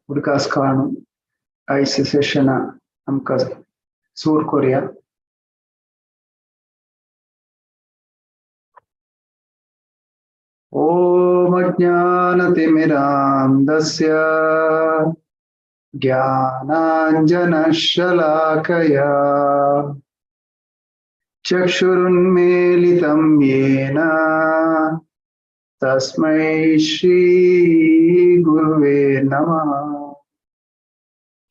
Udkaskanu IC sessiona amka sur Korea. Om Ajnanatimirandasya Jnananjanashalakaya Chakshurunmilitam yena Tasmai Shri Guruve Namaha.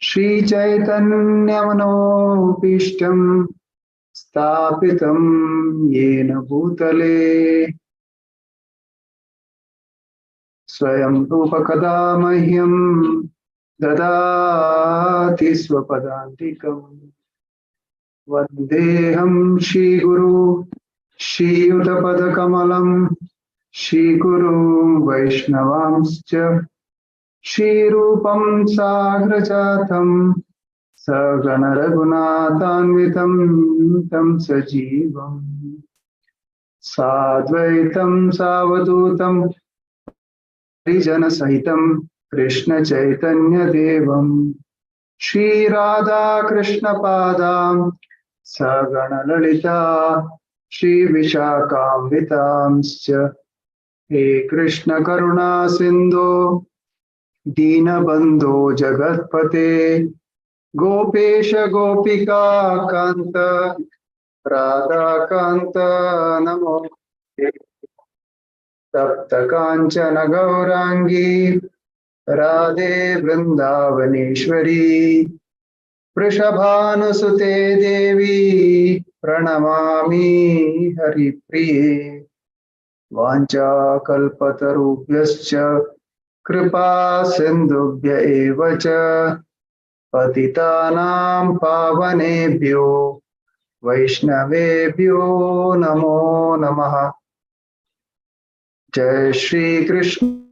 Shri Chaitanya Manopishtam Stapitam Yena Bhutale Swayam Rupa Kada Mahyam Dadati Swapadantikam Vandeham Shri Guru Shri Yudapada Kamalam Shri Guru Vaishnavamscha Shri Rupam Sagrajatam Sagana Raghunathanvitam Tam Sajivam Sadvaitam Savadutam Harijana Sahitam Krishna Chaitanya Devam Shri Radha Krishna Padam Sagana Lalita Shri Vishakhamvitamscha He Krishna Karuna Sindhu Deenabandho Jagatpate Gopesha Gopika Kanta Radha Kanta Namo Tapta Kanchana Gaurangi Radhe Vrindavaneshwari Vrishabhanusute Devi Pranamami Haripriye Vancha Kalpatarubhyascha Kripa Sindhubhya eva cha Patitanam Pavanebhyo Vaishnavebhyo Namo Namaha. Jai Shri Krishna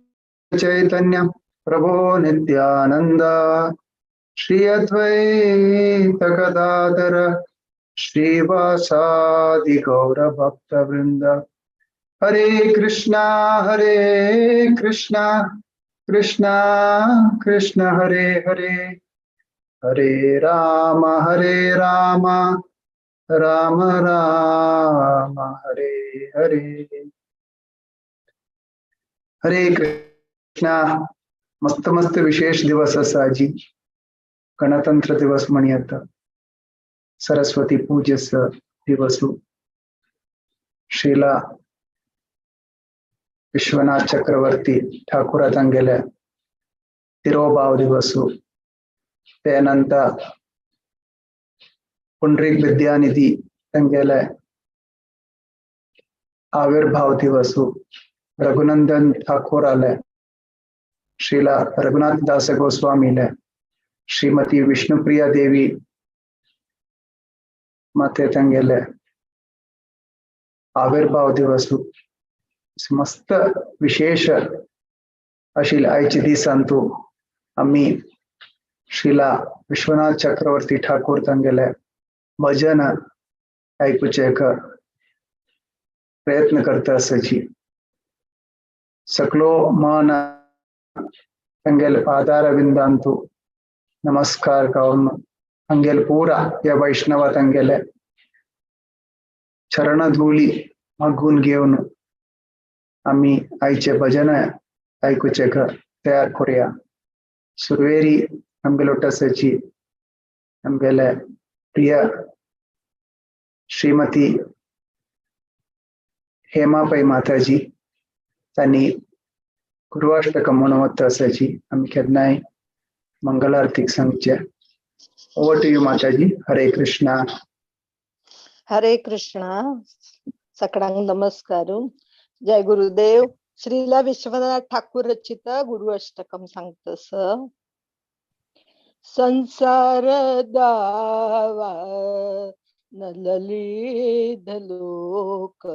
Chaitanya Prabhu Nityananda Shri Advaita Gadadhara Shri Vasadi Gaura Bhakta Vrinda. Hare Krishna Krishna Krishna Hare Hare Hare Rama Rama Rama Hare Hare. हरे कृष्णा. मस्त मस्त विशेष दिवस असा जी गणतंत्र दिवस म्हणियत सरस्वती पूजेच दिवसु श्रीला विश्वनाथ चक्रवर्ती ठाकूर ತಂಗೆಲೆ ತಿರೋಭಾವ ದಿವಸು त्यानंतर पुंडरीक विद्यानिधि ತಂಗೆಲೆ आविर्भाव दिवसु रघुनंदन ठाकुर आले श्रीला रघुनाथ दास गोस्वामी ने श्रीमती विष्णुप्रिया देवी माते ತಂಗೆಲೆ आविर्भाव दिवसु मस्त विशेष अशील आयची दिसांतू आम्ही श्रीला विश्वनाथ चक्रवर्ती ठाकूर ತಂಗೆಲೆ भजन ऐकूचे प्रयत्न करता असाची सकलो मन ತಂಗೆಲೆ पादार विंदांतू नमस्कार कावून हंगेल पूरा या वैष्णव ತಂಗೆಲೆ चरण धूली मागून घेऊन आम्ही आईचे भजन ऐकूचे तयार करूया. सुरवेरी आमगेलोटसाची आमगेले प्रिय श्रीमती हेमाबाई माताजी त्यांनी गुरुवाष्टकम म्हणवत असाची आम्ही केदनाय मंगलारती सांगचे. ओवर टू यू माताजी. हरे कृष्णा. हरे कृष्णा. सकळांक नमस्कार. जय गुरुदेव. श्रीला विश्वनाथ ठाकूर रचित गुरु अष्टकम सांगतस. संसार दावा नललित लोक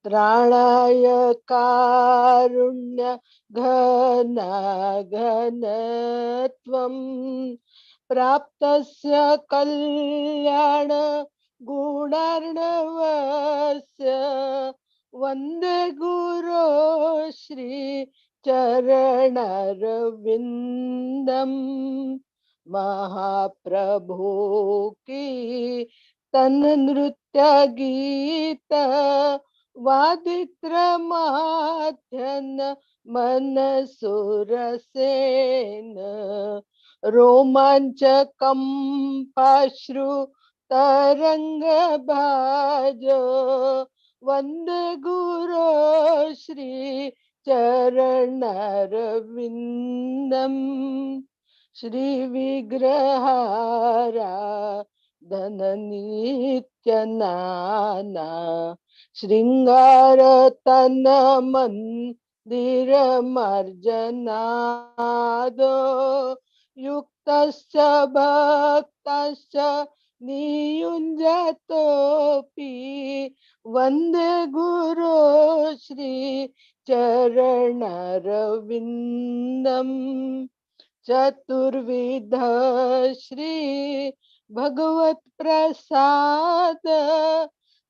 त्राणाय कारुण्य घना घनत्वं प्राप्तस्य कल्याण गुणार्णवस्य वंदे गुरो श्री चरणरविंदम महाप्रभु की तन नृत्य गीत वादित्र माध्यन मन सुरसेन रोमांच कंपाश्रु तरंग भाज वंदे गुरु श्री चरणरविंदम श्री विग्रहारा धन नित्य नाना श्रृंगार तन मंदिर मार्जनादो युक्तश्च भक्तश्च नियुञ्जतोऽपि वन्दे गुरो श्री चरणरविन्दम् चतुर्विध श्री भगवत प्रसाद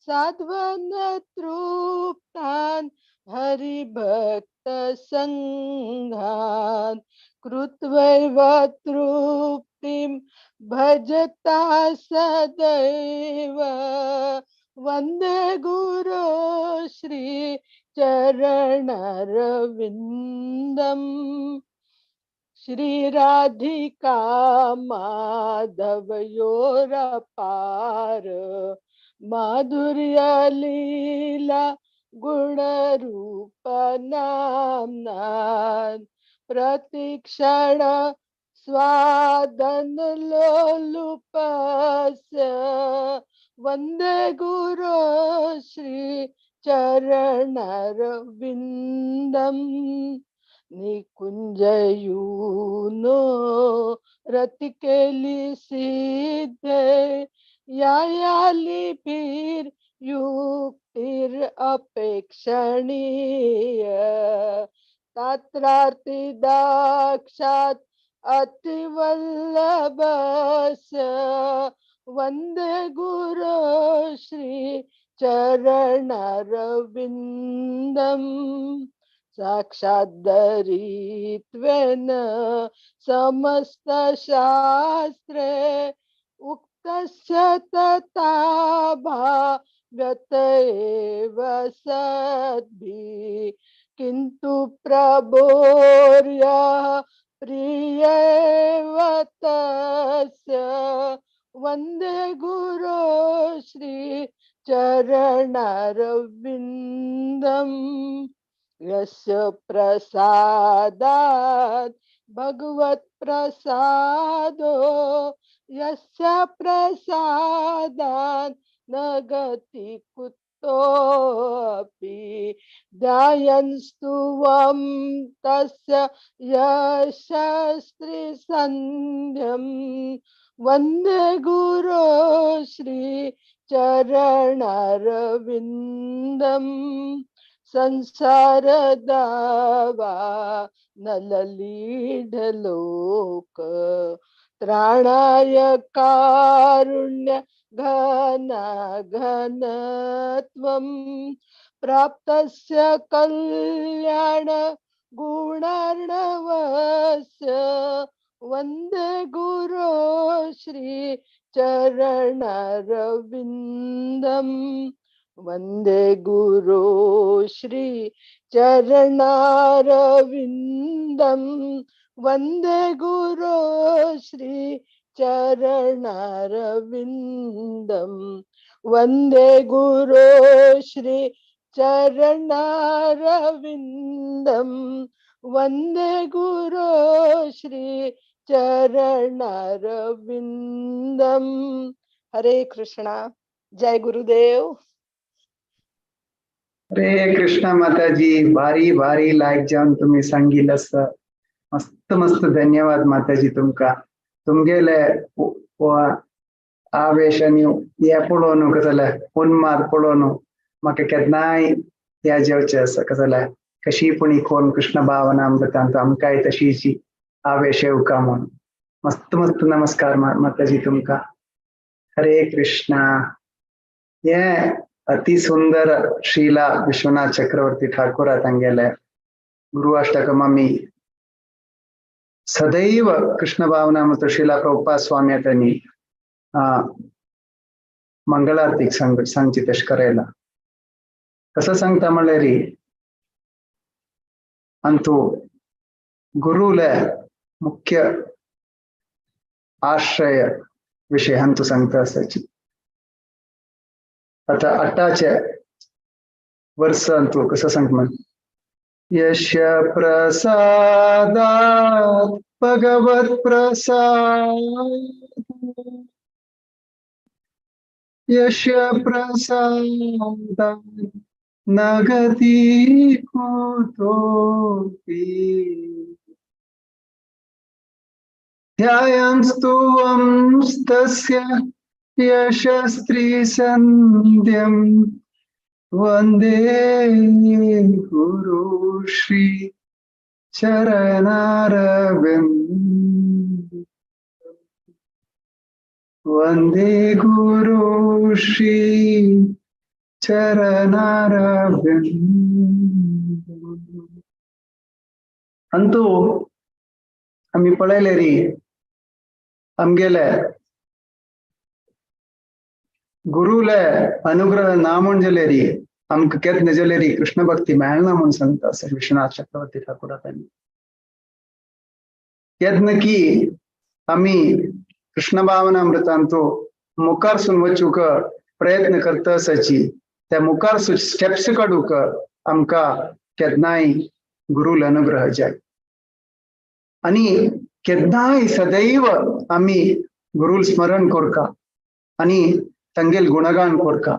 साध्वन तृप्तान हरिभक्त संघान कृत्वैव तृप्तिं भजता सदैव वन्दे गुरो श्री चरणरविन्दम् श्री राधिका माधवयोरपार माधुर्य लीला गुण रूप नाम्नान प्रतिक्षण स्वादन लोलुपस्य वन्दे गुरो श्री चरणरविन्दम् निकुंजयूनो रतिकेली सिद्धे यायाली पीर युक्तिर अपेक्षणीय तत्रार्ति दाक्षात् अतिवल्लभस्य वन्दे गुरो श्री चरणरविन्दम् साक्षादरित्वेन समस्त शास्त्रे उक्तस्य तथा भाव्यत एव सद्भिः किन्तु प्रभोर्यः प्रियैव तस्य वन्दे गुरो श्री चरणरविन्दम् यस्य प्रसादात् भगवत प्रसादो यस्य प्रसादात् न गति कुतोऽपि ध्यायन्स्तुवं तस्य यशस्त्रिसन्ध्यम् वन्दे गुरो श्री चरणरविन्दम् संसार दावा नललीढलोक त्राणाय कारुण्य घना घनत्वं प्राप्तस्य कल्याण गुणार्णवस्य वन्दे गुरो श्री चरणरविन्दम् वन्दे गुरो श्री चरणरविन्दम् वन्दे गुरो श्री चरणरविन्दम् वन्दे गुरो श्री चरणरविन्दम् वन्दे गुरो श्री चरणरविन्दम्। हरे कृष्णा। जय गुरुदेव। हरे कृष्ण माताजी, भारी भारी लायक जावन तुम्ही सांगितलंस. मस्त मस्त धन्यवाद माताजी तुमका. तुमगेले आवेश ನೀವು पळोवन कसले उन्माद पळोवन म्हाका केन्नाय ह्या जेवचे आसा कसले कशी पण कोण कृष्ण भावना अमृतांत आमकांय तशीची आवेश येवका म्हणून. मस्त मस्त नमस्कार माताजी तुमका. हरे कृष्णा. हे अति सुंदर श्रीला विश्वनाथ चक्रवर्ती ठाकूर तांगेले गुरु अष्टकम आम्ही सदैव कृष्ण भावनामृत श्रीला प्रभुपाद स्वामी त्यांनी मंगलारती सांगची तश करायला कसं सांगता म्हणले री अंतू गुरुला मुख्य आश्रय विषय हंतु सांगता असायची आता 8च्या वर्ष अंतू कसं सांगत म्हण यश प्रसादात भगवत प्रसाद यश प्रसादात नगती कुतोपि ध्यायंस्तुवंस्तस्य यशस्त्रीसन्ध्यं वन्दे गुरु श्री चरणारविन्द वन्दे गुरु श्री चरणारविन्द अंतु आम्ही पळयले री आमगेले गुरुले अनुग्रह ना म्हणजले री आमकां केत नजले री कृष्ण भक्ती मेळना म्हणून सांगता सर विश्वनाथ चक्रवर्ती ठाकूर त्यांनी केत की आम्ही कृष्ण भावनामृतांतू मुखारसून वचूक प्रयत्न करता असाची त्या मुखार स्टेप्स काडूक आमकां केन्नाय गुरुल अनुग्रह जाय आणि केन्नाय सदैव आम्ही गुरुल स्मरण करका आणि तांगेल गुणगान करका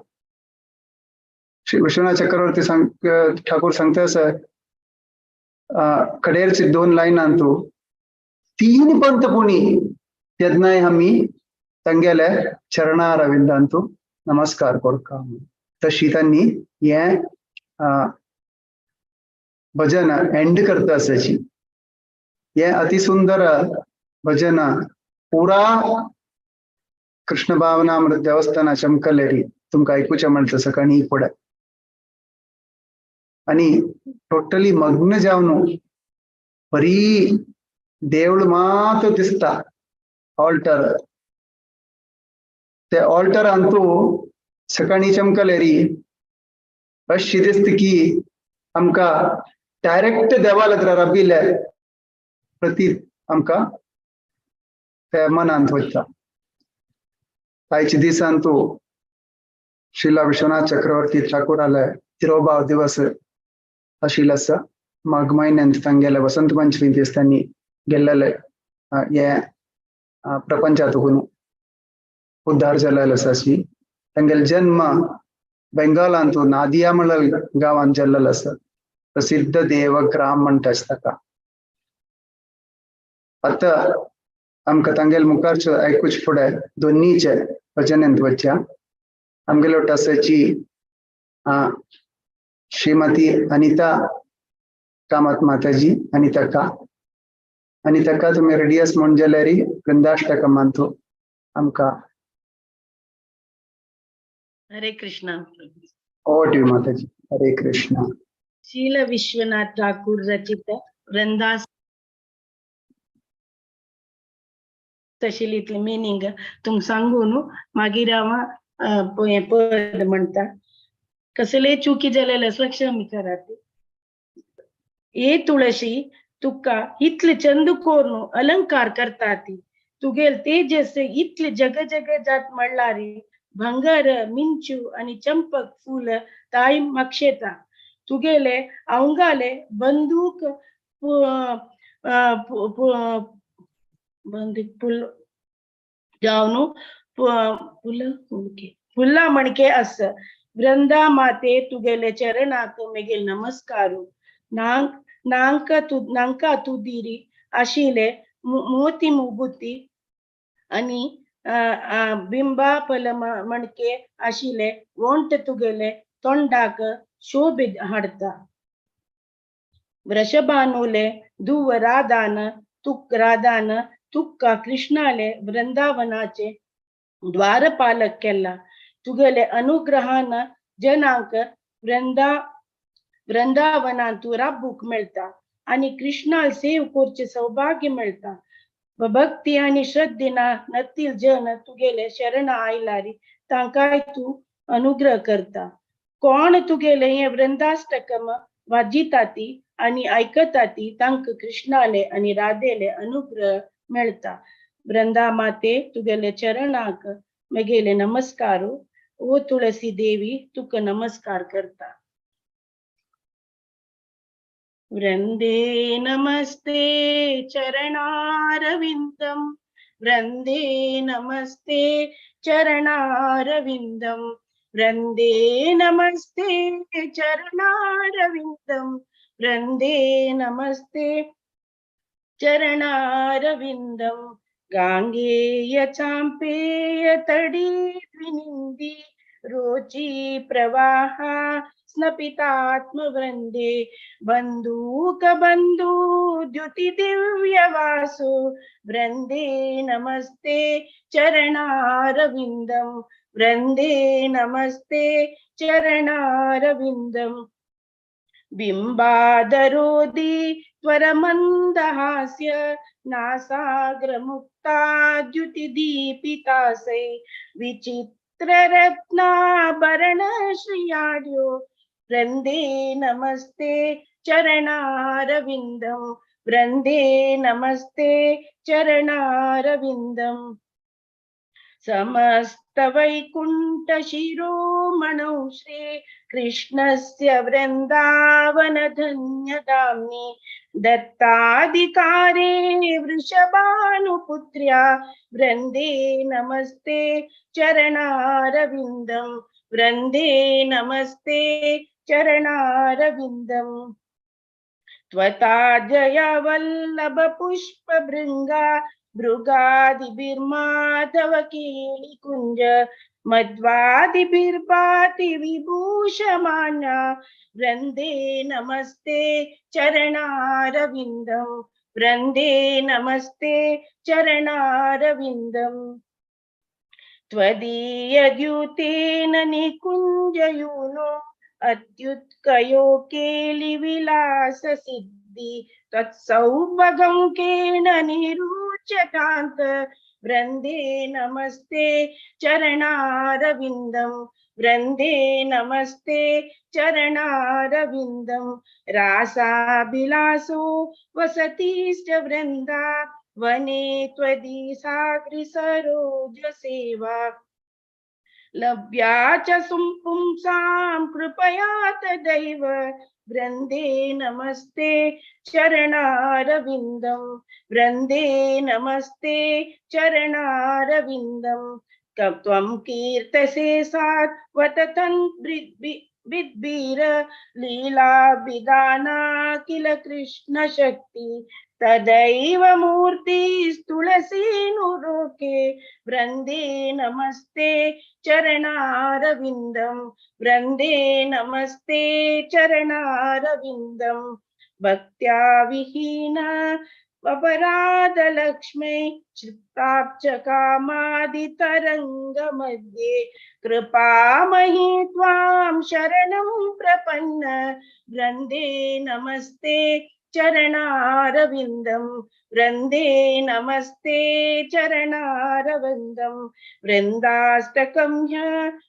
श्री विश्वनाथ चक्रवर्ती ठाकूर सांगता सर कडेरची 2 लायनांतू 3 पंत पुणी केन्नाय आम्ही तांगेले चरणारविंदांतू नमस्कार करका तशी त्यांनी हे भजन एंड करता असाची हे अतिसुंदर भजन पुरा कृष्ण भावनामृत देवस्थाना चमकलेरी तुमकां ऐकूचें म्हणटा सकाळी फुडें आणि टोटली मग्न जावन बरी देवळ मात दिसता ऑल्टर ते ऑल्टर अंतू सकाळी चमकलेरी अशी दिसत की आमकां डायरेक्ट देवाल रबिले प्रतीत आमकां ते मनांत वता आयच्या दिसांतू श्रीला विश्वनाथ चक्रवर्ती ठाकूराले तिरोभाव दिवस आशिल्लो आसा माघ म्हयन्यांत तांगेले वसंत पंचमी दीस त्यांनी गेल्लेले हे प्रपंचांतून उद्धार जाल्लो आसा तांगेलो जन्म बेंगालांतू नादियामळल गांवांत जाल्लो आसा प्रसिद्ध देवग्राम म्हणटात ताका आता आमकां तांगेल मुखारचो आयकूच फुडें दोनीचे भजनांत वचया आमगेलो टासाची श्रीमती अनिता कामत माताजी अनिता तुम्ही रेडी आस म्हण जाल्यार वृंदाष्टकमांतू आमकां हरे कृष्णा ओवर टू माताजी हरे कृष्णा शील विश्वनाथ ठाकूर रचित वृंदास तशिलीतले मिनिंग तुम सांगून मागीर हांव पद म्हणटा कसले चुकी जालेले लक्ष्मी करात ए तुळशी तुका इतले चंद कोरून अलंकार करता ती तुगेल तेजस इतले जग जग जात म्हणलारी भंगार मिंचू आणि चंपक फूल ताई मक्षेता तुगेले अवंगाले बंदूक पुल जावनु फुल्ला मणके अस वृंदा माते तुगेले चरणाक मेगेल नमस्कारू नांका तुदिरी आशिले मोती मुगुती आणि बिंबा पल मणके आशिले वोंट तुगेले तोंडाक शोभे हाडता वृषभानुले धुव राधान तुक्का कृष्णाले वृंदावनाचे द्वारपालक केला तुगेले अनुग्रहान जनांक वृंदावनांतू राबूक मेळता आणि कृष्णाला सेव करचे सौभाग्य मिळता व भक्ती आणि श्रद्धेना नतील जन तुगेले शरण आयलारी तांकाय तू अनुग्रह करता. कोण तुगेले हे वृंदाष्टकम वाजिताती आणि ऐकताती तांक कृष्णाले आणि राधेले अनुग्रह मिळता. वृंदा माते तुगेले चरणाक मगेले नमस्कारो. ओ तुळसी देवी तुक नमस्कार करता. वृंदे नमस्ते चरणारविंदम. वृंदे नमस्ते चरणारविंदम. वृंदे नमस्ते चरणारविंदम. वृंदे नमस्ते चरणारविंदम. गांगेय चांपेय तडी द्विनिंदी रोची प्रवाहा स्नपितात्म वृंदे. बंधूक बंधु द्युति दिव्य वासो. वृंदे नमस्ते चरणारविंदम. वृंदे नमस्ते चरणारविंदम. बिंबादरोदी त्वरमन्दहास्य नासाग्रमुक्ता द्युतिदीपितासै. विचित्ररत्नाभरण श्रियाड्यो. वृंदे नमस्ते चरणारविंदम. वृंदे नमस्ते चरणारविंदम. समस्त वैकुंठ शिरोमणौ श्री कृष्णस्य वृंदावन धन्यधाम्नि. दत्ताधिकारे वृषभानुपुत्र्या. वृंदे नमस्ते चरणारविंदम. वृंदे नमस्ते चरणारविंदम. त्वताजया वल्लभ पुष्प भृंगा भृगादिभिर्माधव केलिकुंज. मध्वादिभिर्भाति विभूषमाना. वृंदे नमस्ते चरणारविंदम. वृंदे नमस्ते चरणारविंदम. त्वदीयद्यूतेन निकुंजयूनो अत्युत्कयो केलिविलास सिद्धि. तत्सौभगंकेन निरुच्यतांत. वृंदे नमस्ते चरणारविंदम. वृंदे नमस्ते चरणारविंदम. रासाभिलासो वसतीश्च वृंदा वने त्वदी साग्रि सरोज सेवा. लभ्या च पुंसां कृपया तदैव. वृंदे नमस्ते चरणारविंदम. वृंदे नमस्ते चरणारविंदम. त्वं कीर्तसे सात्वततं विद्वीर लीला विदाना किल कृष्ण शक्ति. तदैव मूर्तिस्तुलसीनुलोके. वृंदे नमस्ते चरणारविंदम. वृंदे नमस्ते चरणारविंदम. भक्त्या विहीन अपराधलक्ष्मै क्षिप्ताब्ज कामादितरंग मध्ये. कृपामही त्वां शरणं प्रपन्न. वृंदे नमस्ते चरणारविंदम. वृंदे नमस्ते चरणारविंदम. वृंदाष्टकं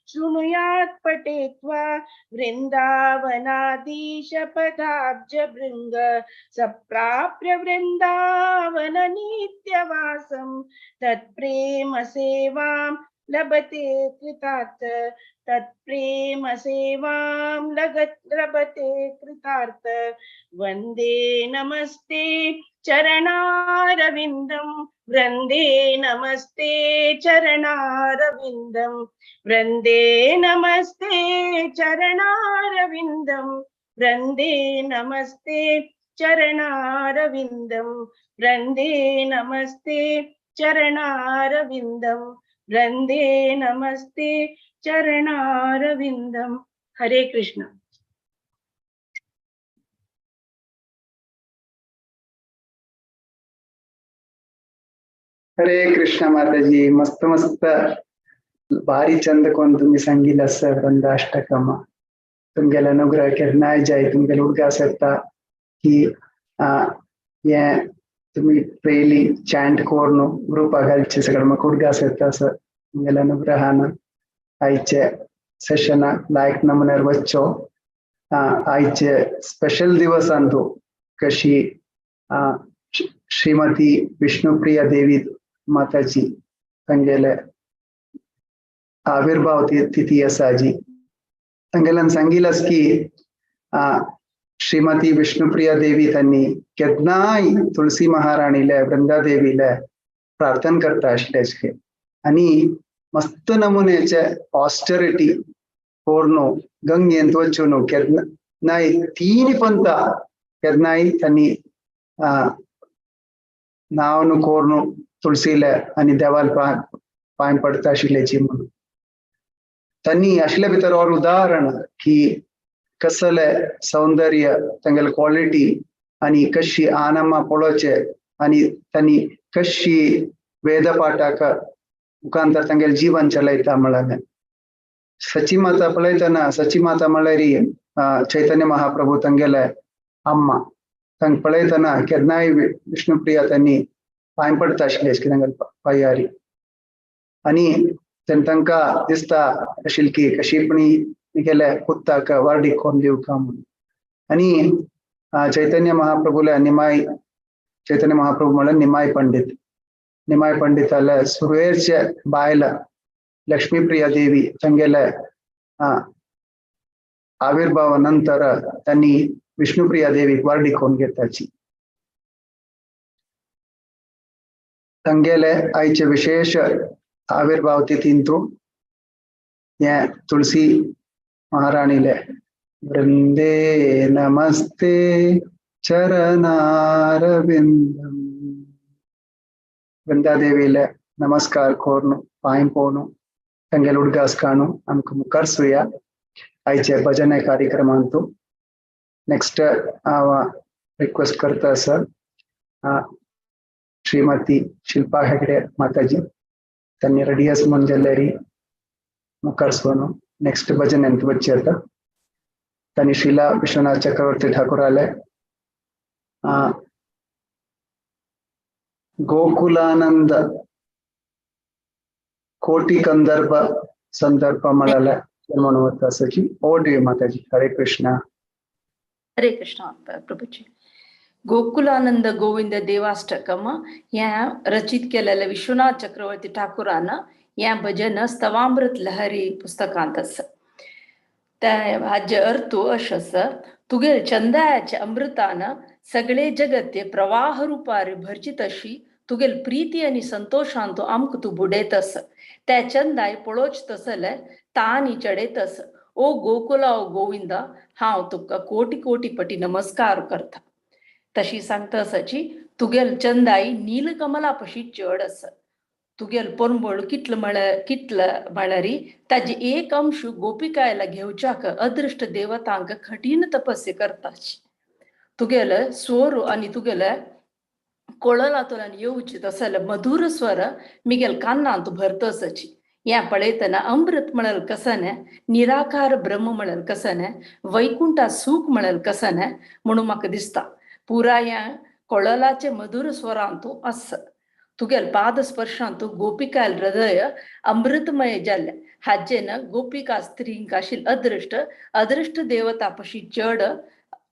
शृणुयात् पठेत्वा. वृंदावनाधीश पदाब्ज भृंग. सप्राप्य वृंदावन नित्यवासं. तत्प्रेम सेवां लभते कृतार्थ. तत्प्रेम सेवां लभते कृतार्थ. वंदे नमस्ते चरणारविंदम. वृंदे नमस्ते चरणारविंदम. वृंदे नमस्ते चरणारविंदम. वृंदे नमस्ते चरणारविंदम. वृंदे नमस्ते चरणारविंदम. वृंदे नमस्ते चरणारविंदम. हरे कृष्ण. हरे कृष्ण माताजी. मस्त मस्त भारी चंद कोण तुम्ही सांगितलं असं वृंदाष्टकम. तुमगेला अनुग्रह करनाय जाय. तुमगेला उडगा सकता की हे तुम्ही ट्रेली चॅन्ट कोरनो ग्रुपा घालचे सगळं मग कुडगास येतं असं गेल्या अनुग्रहानं आईचे सेशन लायक नमुनेर वच्चो आईचे स्पेशल दिवस अंतू कशी श्रीमती विष्णुप्रिया देवी माताची ತಂಗೆಲೆ आविर्भाव तिथी असाजी ತಂಗೆलन सांगितलंस की श्रीमती विष्णुप्रिया देवी त्यांनी केदनाय तुळसी महाराणीला वृंदादेवीला प्रार्थना करता आशिल्ले आणि मस्त नमुनेचे ऑस्टरिटी पोरनो गंग येंत वचून केदनाय तीन पंत केदनाय त्यांनी नावनु कोरनु तुळसीला आणि देवाल पाय पडता आशिल्लेची म्हणून त्यांनी असले भितर और उदाहरण की कसले सौंदर्य तांगेल क्वालिटी आणि कशी आनम्मा पळोवचे आणि त्यांनी कशी वेदपाठाक मुखांतर तांगेल जीवन चलयता म्हळ्यार सची माता पळयतना सची माता म्हळ्यार चैतन्य महाप्रभू तांगेले अम्मा तांक पळयतना केदनाय विष्णुप्रिया त्यांनी पाय पडता आशिल्ले तांगेल पायारी आणि तांकां दिसता आशिल्ली की कशीपणी गेले पुत्ताक वारडी कोण दिवका म्हणून आणि चैतन्य महाप्रभूला निमाय चैतन्य महाप्रभू म्हळ्यार निमाय पंडिताला सुरवेरचे बायल लक्ष्मीप्रिया देवी तांगेले आविर्भावा नंतर त्यांनी विष्णुप्रिया देवीक वारडी कोण घेताची ತಂಗೆಲೆ ಆಯ್ಚೆ ವಿಶೇಷ ಆವಿರ್ಭಾವ ತಿಥಿಂತು ತುಳಸಿ ಮಹಾರಾಣಿಲೆ ವೃಂದೇ ನಮಸ್ತೆ ಚರಣಾರವಿಂದಂ वृंदादेवीले नमस्कार कोरनु पाय पोनु ತಂಗೆल उडगास काणू आमकां मुखार सुया आयचे भजन कार्यक्रमांतू नेक्स्ट हांव रिक्वेस्ट करता सर श्रीमती शिल्पा हेगडे माताजी त्यांनी रेडी आस म्हणून जाल्यारी मुखार सोनू नेक्स्ट भजन एंत बच्चे आता त्यांनी श्रीला विश्वनाथ चक्रवर्ती ठाकुराले गोकुलानंद कोटी कंदर्भ संदर्भ मळाला म्हणून होता सची ओडी माताजी हरे कृष्णा प्रभुजी गोकुलानंद गोविंद देवाष्टकम या रचित केलेल्या विश्वनाथ चक्रवर्ती ठाकुरानं या भजन स्तवामृत लहरी पुस्तकांतस त्या हाजे अर्थ अशस तुगे चंदायाच्या अमृतानं सगळे जगते प्रवाह रूपारी भरचित अशी तुगेल प्रीती आणि संतोषांतो आमक तू बुडेतस त्या चंदाय पळोच तसले तानी चढेतस ओ गोकुला ओ गोविंदा हांव तुका कोटी कोटी पटी नमस्कार करता तशी सांगतासची तुगेल चंदाई नीलकमलापशी चढ अस तुगेल पोरंबळ कितलं म्हळ्यारी ताजे एक अंश गोपिकायला घेवच्याक अदृष्ट देवतांक कठीण तपस्या करताची तुगेल स्वर आणि तुगेल कोळलातून येऊची तसले मधुर स्वर मिगेल कान्नांत भरतसची या पळयतना अमृत म्हळेल कसने निराकार ब्रह्म म्हळेल कसने वैकुंठा सुख म्हळेल कसने म्हणून म्हाका दिसता पुरा या कोळलाचे मधुर स्वरांतू अस तुगेल पाद स्पर्शांतू गोपिकाल हृदय अमृतमय जाल्ले हाजेन गोपिका स्त्रींक आशिल्ल अदृष्ट देवतापशी चढ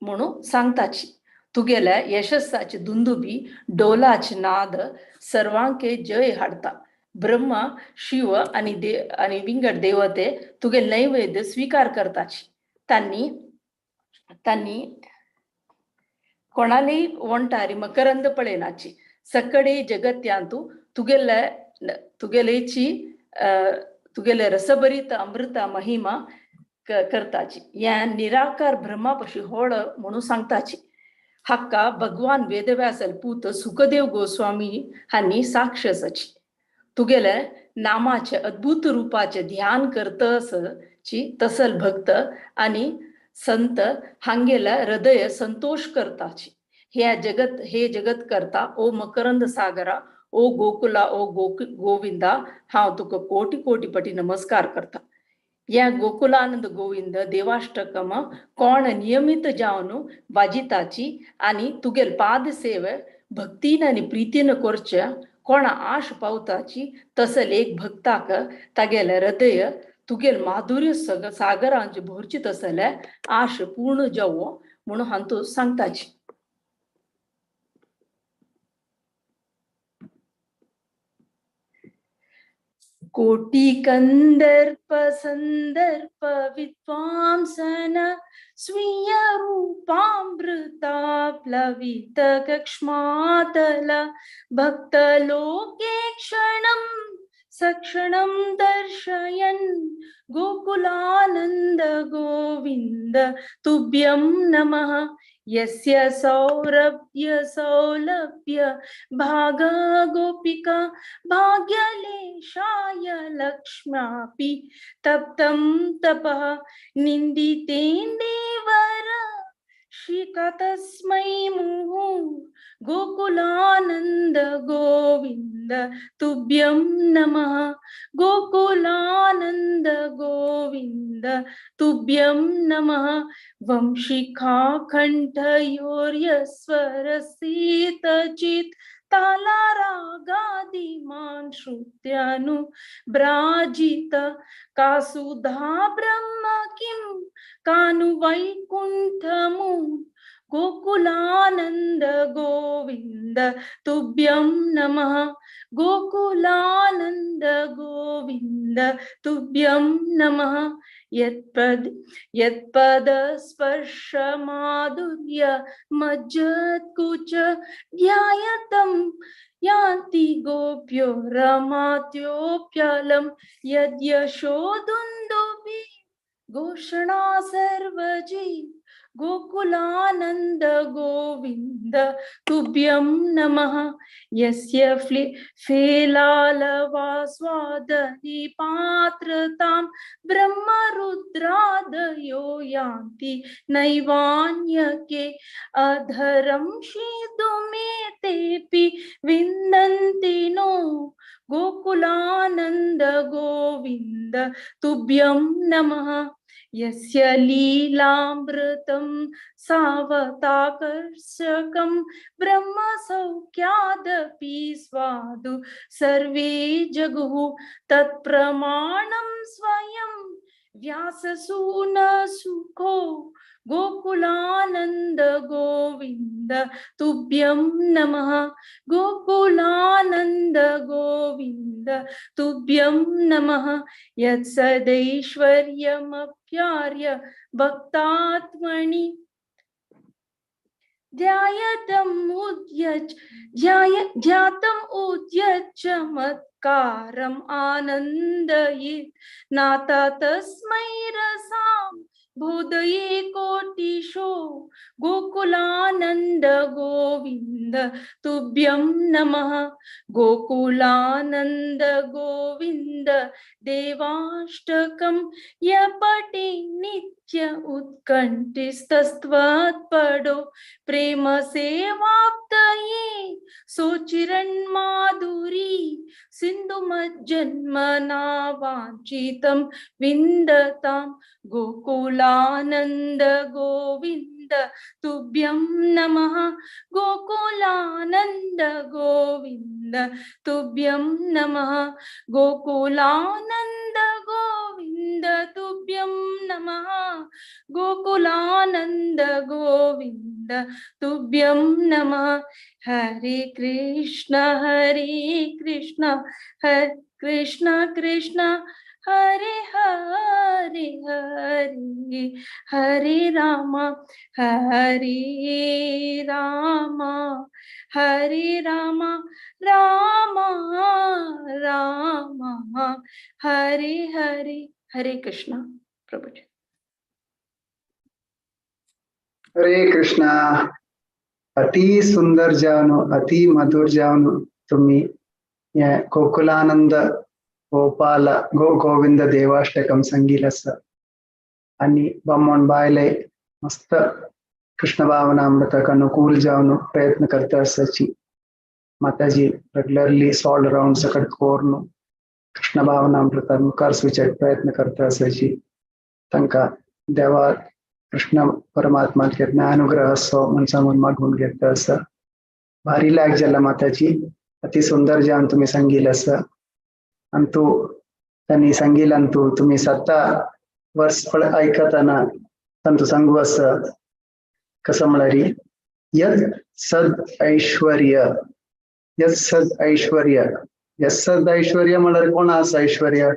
म्हणून सांगताची तुगेल्या यशस्साचे दुंदुबी डोलाचे नाद सर्वांके जय हाडता ब्रह्मा शिव आणि विंगड देवते तुगेल नैवेद्य स्वीकार करताची तांनी कोणाली वंटारी मकरंद पळेनाची सकडे जगत्यांतू तुगेले रसभरीत अमृता महिमा करताची या निराकार ब्रह्मापशी होळ म्हणून सांगताची हक्का भगवान वेदव्यासल पूत सुखदेव गोस्वामी हांनी साक्षसची तुगेले नामाचे अद्भुत रूपाचे ध्यान करतसची तसल भक्त आणि संत हांगेला हृदय संतोष करताची हे जगत करता ओ मकरंद सागरा ओ गोकुला ओ गोविंदा हांव तुका कोटी कोटी पटी नमस्कार करता या गोकुलानंद गोविंद देवाष्टकम कोण नियमित जावन वाजिताची आणि तुगेल पाद सेवे भक्तीन आणि प्रीतीन करच्या कोण आश पावताची तसल एक भक्ताक तागेल हृदय तुगेल माधुर्य सागरांची भरची तसले आश पूर्ण जावो म्हणून हांतू सांगताची. कोटि कंदर्प संदर्प विद्वांसन स्वीय रूपामृता प्लवित कक्ष्मातल भक्त लोके क्षणं सक्षणं दर्शयन् गोकुलानंद गोविंद तुभ्यं नमः. यस्य सौरभ्य सौलभ्य भाग गोपिका भाग्यलेशाय लक्ष्म्यापि तप्तं तपः निन्दितेन्दीवर श्रीकतस्मै मुहुः गोकुलानंद गोविंद तुभ्यं नमः. गोकुलानंद गोविंद तुभ्यं नमः. वंशिखाकण्ठयोर्यस्वरसितचित् तालारागादिमान् श्रुत्यानुव्राजित कासुधा ब्रह्म किं कानु वैकुण्ठमु गोकुलानंद गोविंद तुभ्यं नमः. गोकुलानंद गोविंद तुभ्यं नमः. यत्पद स्पर्श माधुर्य मज्जत्कुच ध्यायतं यान्ति गोप्यो रमात्योऽप्यलं यद्यशोदुन्दुभि घोषणा सर्वजी गोकुलानंद गोविंद तुभ्यं नमः. यस्य फेलालवास्वादहि पात्रतां ब्रह्मरुद्रादयो यान्ति नैवान्यके अधरं शीतुमेतेऽपि विन्दन्ति नो गोकुलानंद गोविंद तुभ्यं नमः. यस्य लीलामृतं सावताकर्षकं ब्रह्मसौख्यादपि स्वादु सर्वे जगुः तत्प्रमाणं स्वयं व्याससूनसुखो गोकुलानंद गोविंद तुभ्यं नमः. गोकुलानंद गोविंद तुभ्यं नमः. यत्सदैश्वर्यमप्यार्य भक्तात्मनि ध्यातम् उद्यच्च मत्कारम् आनन्दयेत् नाता तस्मै रसां बोधये कोटिशो गोकुलानंद गोविंद तुभ्यं नमः. गोकुलानंद गोविंद देवाष्टकं य पठे नित्य उत्कण्ठितस्त्वत्पदो प्रेम सेवाप्तये सोचिरन्माधुरी सिन्धुमज्जन्मना वाञ्छितं विन्दतां गोकुलानंद गोविंद तुभ्यं नमः. गोकुलानंद गोविंद तुभ्यं नमः. गोकुलानंद गोविंद तुभ्यं नमः. गोकुलानंद गोविंद तुभ्यं नमः. हरे कृष्ण हरे कृष्ण कृष्ण हरे हरे हरे हरे राम हरे राम राम राम हरे हरे. हरे कृष्ण प्रभु. हरे कृष्णा. अति सुंदर जावनो अति मधुर जावनो तुम्ही या गोकुलानंद गोपाल गोविंद देवाष्टकम संगीलस आणि बमोन बायले मस्त कृष्ण भावनामृत अनुकूल जावनो प्रयत्न करता सची माताजी रेगुलरली सॉल्ड राउंड सकट कोरनो कृष्ण भावनामृता मुखार सुचक प्रयत्न करता असायची. तांकां देवा कृष्ण परमात्मा ज्ञानुग्रह असो म्हण सांगून मागून घेतलं असं. भारी लायक जाला माताची. अति सुंदर जावन तुम्ही सांगितलं असं. आणि तू त्यांनी सांगितलं आणि तुम्ही 7 वर्ष ऐकताना तू सांगू असं कसं म्हणारी यद सद ऐश्वर्य यद सद ऐश्वर्य यद सद ऐश्वर्य म्हणारे कोण असं ऐश्वर्य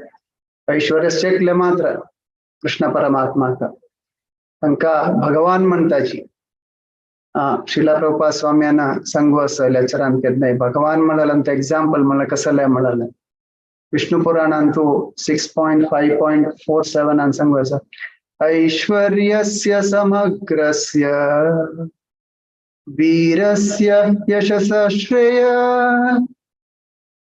ऐश्वर्य शेकले मात्र कृष्ण परमात्मा का तांका भगवान म्हणताची. शिला प्रभुपाद स्वाम्यांना सांगू असं लेक्चरान केलं नाही. भगवान म्हणाला ते एक्झाम्पल मला कसं लय म्हणाले. विष्णु पुराणान तू 6.5.47 सांगू असं ऐश्वर्यस्य समग्रस्य वीरस्य यशस्य श्रेय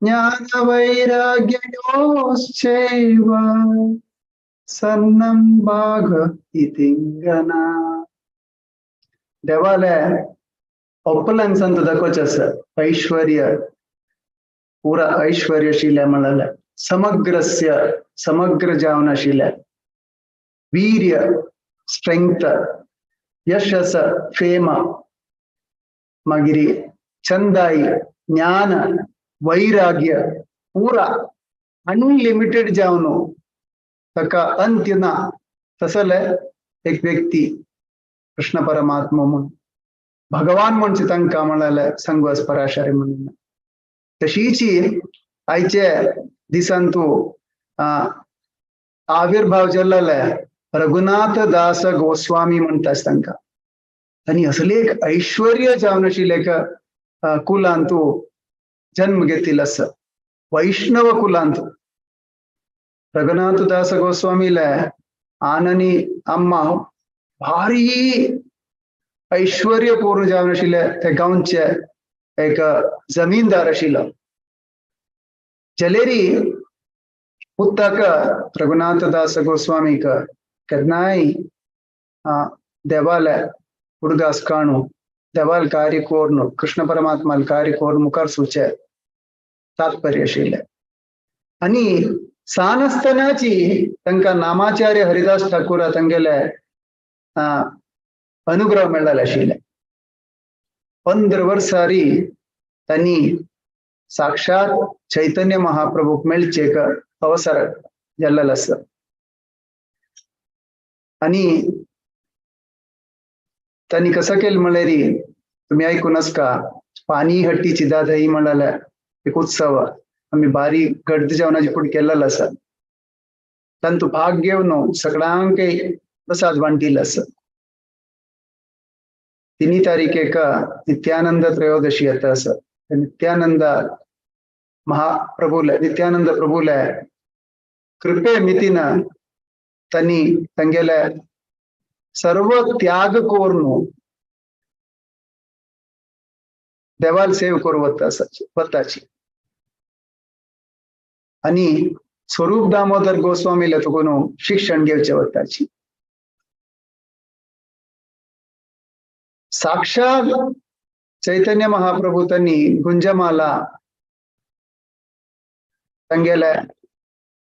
ज्ञानवैराग्ययोश्चैव सन्नं भाग इतिंगना. देवाला ओपलन संत दाखवच असं ऐश्वर्य पुरा ऐश्वर्यशील म्हणाला. समग्रस्य समग्र जावनाशील. वीर्य स्ट्रेंथ यशस फेम मागिरी चंदाई ज्ञान वैराग्य पुरा अनलिमिटेड जावनो तका अंत्य ना. तसले एक व्यक्ती कृष्ण परमात्मा म्हणून भगवान म्हणजे तांकां म्हणाले सांगू पराशरी म्हणून. तशीची आयचे दिसान तू आविर्भाव जाल्ले रघुनाथ दास गोस्वामी म्हणटास तांकां. आणि असले एक ऐश्वर्य जावन आशिल्ले एका कुलान तू जन्म घेतील असं वैष्णव कुलांत. रघुनाथ दास गोस्वामीला आननी अम्मा भारी ऐश्वर्यपूर्ण जावन आशिल्ले त्या गांवचे एक जमीनदार आशिल्लो. जलेरी पुत्ताक रघुनाथ दास गोस्वामीक केन्नाय देवाले उडगास काणू देवाल कार्य कोरनु कृष्ण परमात्माल कार्य कोर मुखार सुचे तात्पर्य आशिल्ले. आणि सानस्तानाची तांकां नामाचार्य हरिदास ठाकूर तांगेले अनुग्रह मेळ्ळेले आशिल्ले. 15 वर्सांनी त्यांनी साक्षात चैतन्य महाप्रभूक मेळचे एक अवसर जाल्लेलो आसा. आणि त्यांनी कसं केलं म्हळ्यार तुम्ही ऐकूनच का पाणी हट्टी चिदा दही म्हणाले एक उत्सव आम्ही बारी गर्द जेवणाची पुढे केलेला आसा. तांतू भाग घेवन सगळ्यांक प्रसाद वांटिल्लो आसा. 3 तारीखेक नित्यानंद त्रयोदशी येता आसा. नित्यानंद महाप्रभूले नित्यानंद प्रभूले कृपे मितीन त्यांनी तांगेले सर्व त्याग कोरून देवाल सेव करू वताची. आणि स्वरूप दामोदर गोस्वामीला तुकोन शिक्षण घेवचे वताची. साक्षात चैतन्य महाप्रभू त्यांनी गुंजमाला तांगेले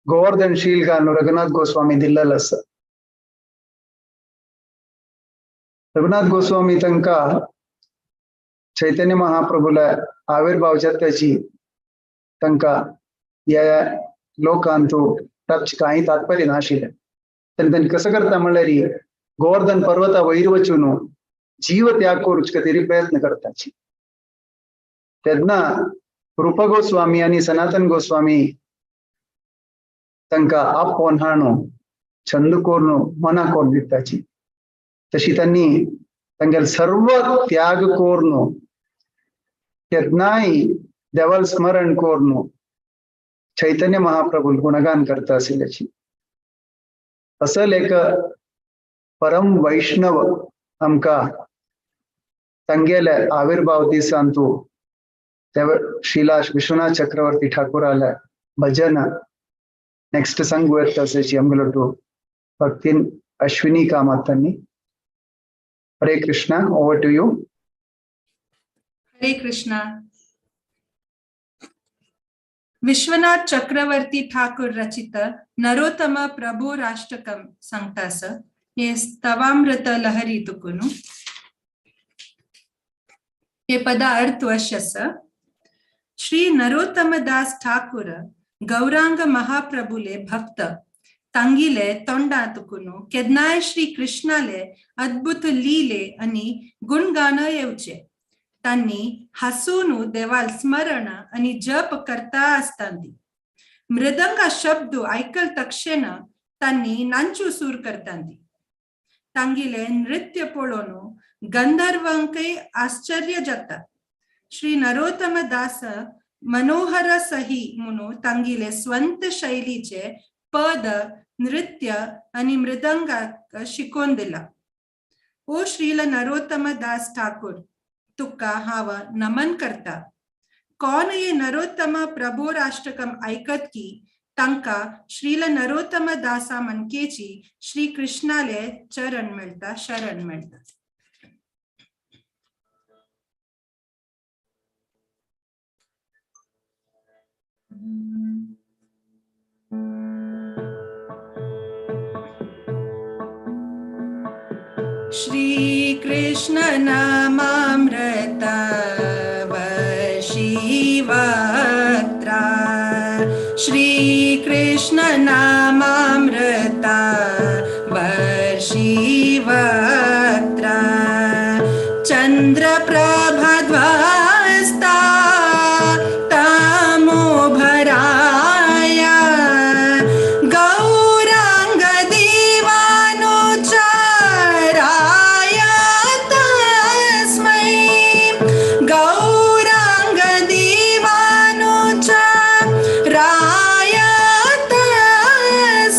गोवर्धन शीलगान रघुनाथ गोस्वामी दिल्लेलो आसा. रघुनाथ गोस्वामी तांकां चैतन्य महाप्रभूला आविर्भाव जाताची तांकां ह्या लोकांतू तापचे काही तात्पर्य नाशिल्लें. त्यांनी कसं करता म्हळ्यार गोवर्धन पर्वता वयर वचून जीव त्याग करूच खातीर प्रयत्न करताची. तेन्ना रूप गोस्वामी आणि सनातन गोस्वामी तांकां आपोवन हाडून छंद करून मना करून दिताची. तशी त्यांनी तांगेले सर्व त्याग करून केन्नाय देवाल स्मरण करून चैतन्य महाप्रभू गुणगान करता आशिल्ल्याची. असल एक परम वैष्णव आमकां तांगेले आविर्भाव दिसान तू शिला विश्वनाथ चक्रवर्ती ठाकूराले भजन नेक्स्ट सांगू येता आसाची आमगेलो तू भक्तीन अश्विनी कामतांनी. हरे कृष्णा. Over to you. हरे कृष्णा. विश्वनाथ चक्रवर्ती ठाकूर रचित नरोत्तम प्रभु राष्ट्रकम सांगतास हे स्तवामृत लहरी तुकुनु हे पद अर्थवश्यस श्री नरोत्तम दास ठाकूर गौरांग महाप्रभुले भक्त तंगिले तोंडा तुकुनु केदनाय श्री कृष्णाले अद्भुत लीले आणि गुणगान येवचे त्यांनी हसून देवाल स्मरण आणि जप करता असतांदी मृदंग शब्द ऐकल तक्षण त्यांनी नांचू सूर करतांदी तांगिले नृत्य पळोनु गंधर्वांकै आश्चर्य जाता श्री नरोत्तम दास मनोहर सही म्हणून तांगिले स्वंत शैलीचे पद नृत्य आणि मृदंगाक शिकवून दिला ओ श्रील नरोत्तम दास ठाकूर तुका हाव नमन करता कोण ये नरोत्तम प्रभो राष्ट्रकम ऐकत की तांका श्रील नरोत्तम दासा मनकेची श्री कृष्णाले चरण मिळता शरण मिळता श्री कृष्ण नामामृत वशीवक्त्रा श्री कृष्ण नामामृत वशीवक्त्रा चंद्रप्रभाध्वस्ता तमोभराया गौरांग दीवानुचाराय तस्मै गौरांग दीवानुचाराय तस्मै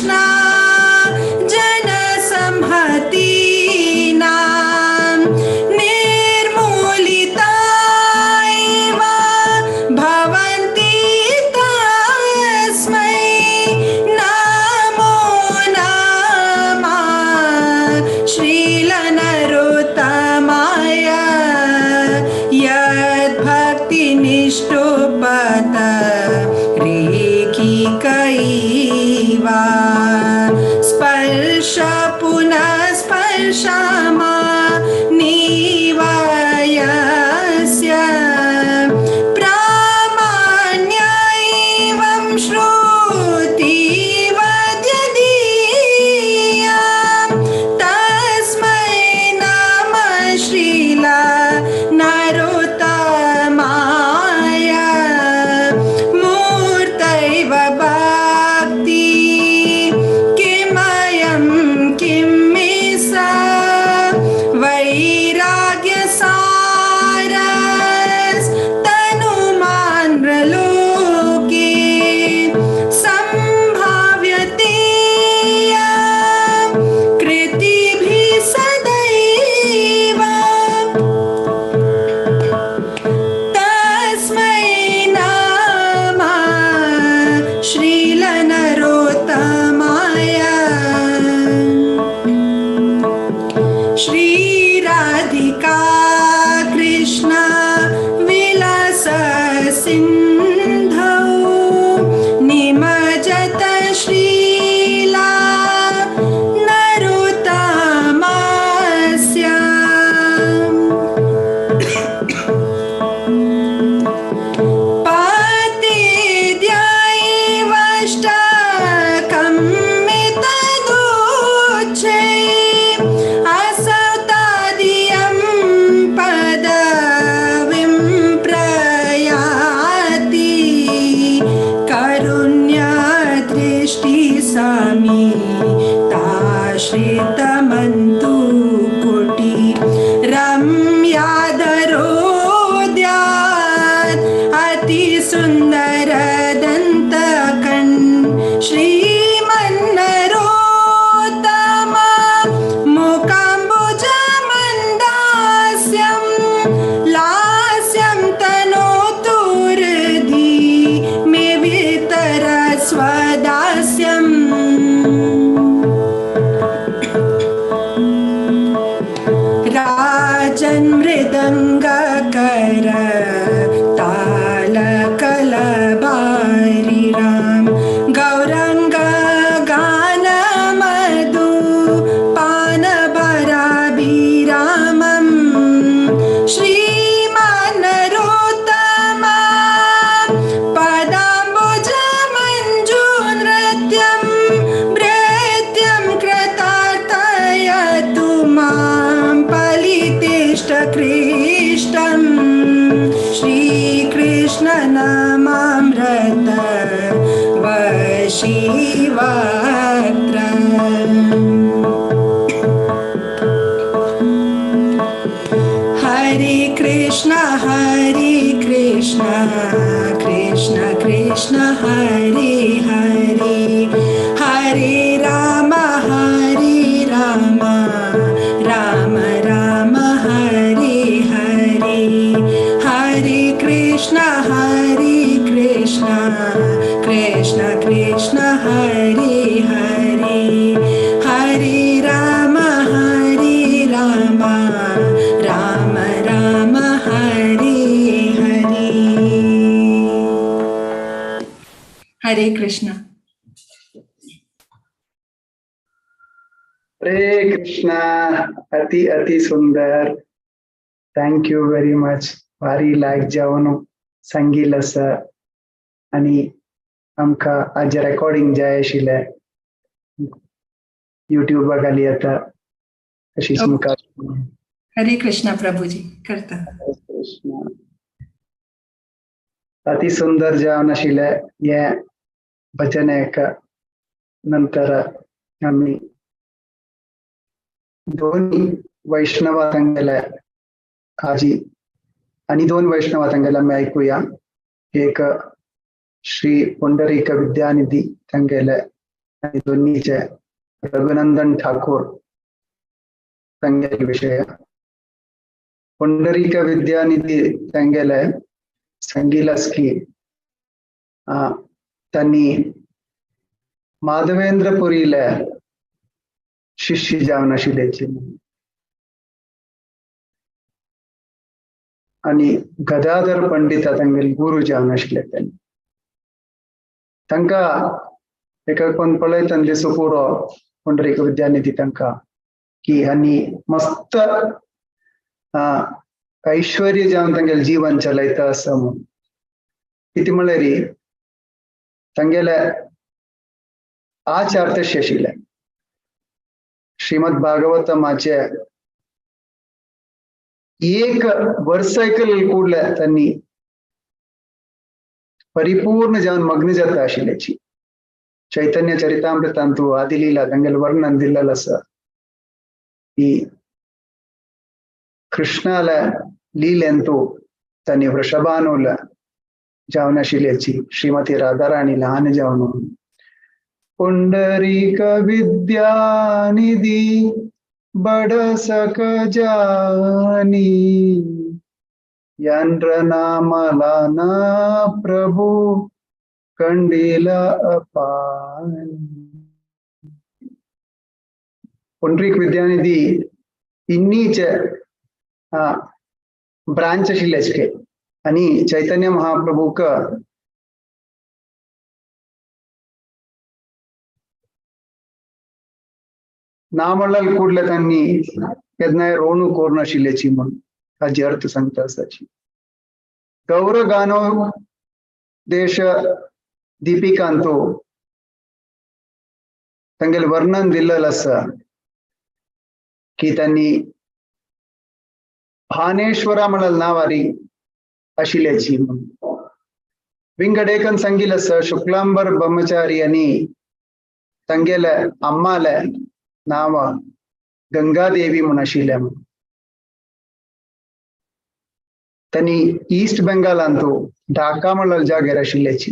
कृष्ण जनसंहतीनां निर्मूलितायैव भवन्ति तस्मै नमो नमः श्रीलनरोत्तमाय यद्भक्तिनिष्ठोपत रेखिकैव स्पर्श पुनः स्पर्शमा निवायस्य प्रामाण्यैवं श्रुतिवद्यदीया तस्मै नमः श्रीलनरोत्तमाय मूर्तैव भक्ति किमयं किं मे सा वैराग्यसारस्तनुमान्द्रलोके सम्भाव्यते कृतिभिः सदैव तस्मै नमः श्रीलनरोत्तमाय श्रीराधिका कृष्ण विलास सिन्धौ निमज्जत श्रीला नरोत्तमस्य पतिद्यैवष्टकं मितदुच्चै असतादियं पदवीं प्रयाति कारुण्यदृष्टिसमिताश्रितमन्तु कोटि रम्याधरोद्यात् अतिसुन्दरदन्तकन् श्रीमन्नरोत्तम मुकाम्बुजमन्दास्यं लास्यं तनोतु हृदि मे वितरस्वदास्यम् राजन्मृदङ्गकर तालकलबारिरां गौरङ्गगानमधु पानभराभिरामं श्रीमन्नरोत्तम पदाम्बुजमञ्जुनृत्यं भृत्यं कृतार्थयतु मां फलितेष्टकृष्टं श्रीकृष्ण नामामृत वशीवक्त्र हरे कृष्ण कृष्ण कृष्ण हरे हरे हरे राम राम राम हरे हरे हरे कृष्ण कृष्ण कृष्ण हरे हरे हरे राम राम राम हरे हरे हरे कृष्ण हरे कृष्णा अति अति सुंदर थँक यू व्हेरी मच भारी लायक जेवण संगीलस आणि आमका आज रेकॉर्डिंग जाय आशिल्ले युट्यूबा घाली आता तशीच मुखार हरे कृष्णा प्रभुजी करता अति सुंदर जेवण आशिल्ले हे भजन एका नंतर आम्ही दोन वैष्णवांक गेले आजी आणि दोन वैष्णवांक गेले आम्ही ऐकूया एक श्री पुंडरीक विद्यानिधी तांगेले आणि दोन्हीचे रघुनंदन ठाकूर तांगेले विषय पुंडरीक विद्यानिधी तांगेले सांगितलंच की त्यांनी माधवेंद्रपुरीला शिष्य जावन आशिल्ल्याची आणि गदाधर पंडिता तांगेले गुरु जावन आशिल्ले त्यांनी तांकां एका कोण पळयतना दिसो पुरो पुंडरीक विद्यानिधी तांकां की आनी मस्त ऐश्वर्य जावन तांगेलें जीवन चलयता आसा म्हूण कितें म्हळ्यार तांगेले आचार तशे आशिल्ले श्रीमद भागवतमाचे एक वर्सायकल कूडले त्यांनी परिपूर्ण जावन मग्न जाता आशिल्ल्याची चैतन्य चरितामृतांतू आदिलीला तांगेलें वर्णन दिल्लेलें आसा की कृष्णाला लीलेंतू त्यांनी वृषभानुल जावन आशिल्ल्याची श्रीमती राधाराणी ल्हान जावन पुंडरीक विद्यानिधी बडसक जानी यंद्र नामला ना प्रभु कंडीला अपानी पुंडरीक विद्यानिधी इन्नीचे ब्रांच आशिल्ले आणि चैतन्य महाप्रभूक ना म्हणल्यार कूडले त्यांनी केन्नाय रोवणू कोर नाशिल्ल्याची म्हूण हाजी अर्थ सांगता आसाची गौर गानो देश दीपिकांतो तांगेलें वर्णन दिल्लेलें आसा की त्यांनी भानेश्वरा म्हणल्यार नावारी आशिल्ल्याची म्हूण विंगडेकन सांगिल्लें आसा शुक्लांबर ब्रह्मचारी आनी तांगेले अम्माले नाव गंगादेवी म्हूण आशिल्लें म्हूण त्यांनी ईस्ट बेंगालांतू ढाका म्हणल्यार जाग्यार आशिल्ल्याची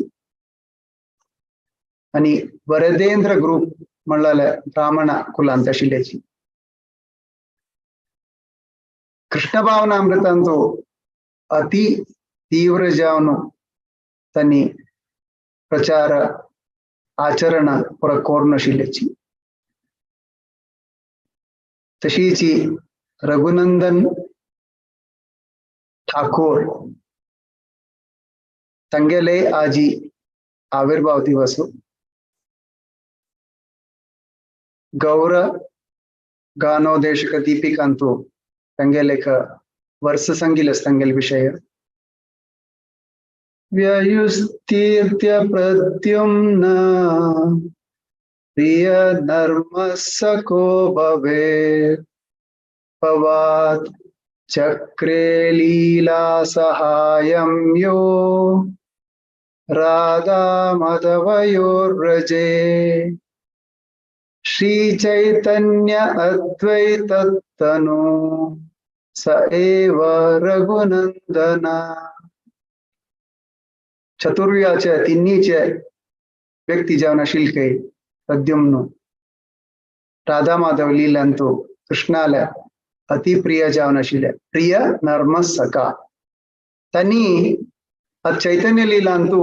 आणि वरदेंद्र ग्रुप म्हणल्यार ब्राह्मणा कुलांत आशिल्ल्याची कृष्ण भावनामृतांतू अति तीव्र जावन त्यांनी प्रचार आचरण पुरा कोर नाशिल्ल्याची तशीच रघुनंदन ठाकूर तांगेले आजी आविर्भाव दिवस गौर गानोदेशक दीपिकांतू तांगेलेक वर्ष सांगिल्लें तांगेले विषय व्ययुस्तीर्थ प्रद्युम्न प्रिय नर्मसको भवे पवात चक्रे लीला सहायं यो राधा माधवयोर्व्रजे श्री चैतन्य अद्वैततनु स एव रघुनंदना चतुर्व्याचे तिन्हीचे व्यक्ती जावन आशिल्ले प्रद्युम्न राधा माधव लीलांतू कृष्णाला अति प्रिय जावन आशिल्ले प्रिय नर्मस सका त्यांनी चैतन्य लीलांतू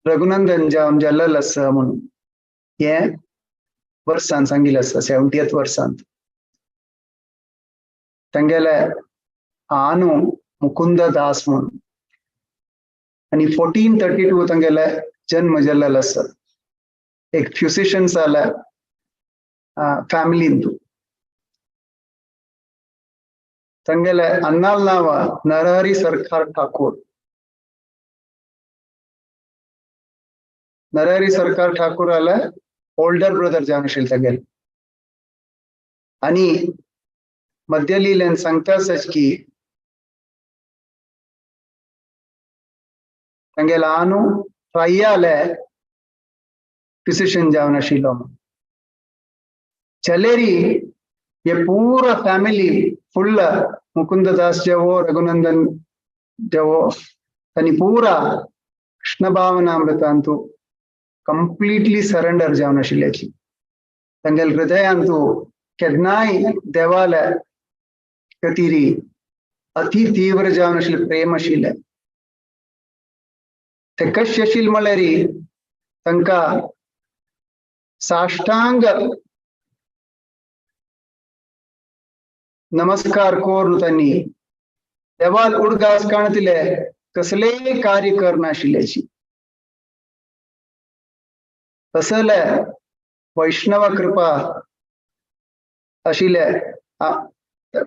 रघुनंदन जावन जाल्लेलो आसा म्हणून हे वर्सान सांगिल्लें आसा 70th वर्सांत तांगेले आनु मुकुंद दास म्हणून आणि 1432 तांगेले जन्म जाल्लेलो आसा एक फ्युसिशन्स जाल्या फॅमिलींतू तांगेले अन्नाल नाव नरहरी सरकार ठाकूर नरहरी सरकार ठाकूर आला ओल्डर ब्रदर जावन आशिल्ले तांगेले आणि मध्य लीलेन सांगता आसाच की तांगेले आनु रायाले फिजिशियन जावन आशिल्लो चलेरी ये पूरा फैमिली फुल मुकुंद दास जेवो रघुनंदन जेवो तांणी पूरा कृष्ण भावनामृतांतू कंप्लीटली सरेंडर जावन आशिल्ल्याची तांगेल हृदयांतू केन्नाय देवाले खातीर अति तीव्र जावन आशिल्लें प्रेम आशिल्लें ते कशें आशिल्लें म्हळ्यार तांकां साष्टांग नमस्कार करून तांणी देवाक उडगास काणतिले कसलेय कार्य करनाशिल्ल्याची तसले वैष्णव कृपा आशिल्ले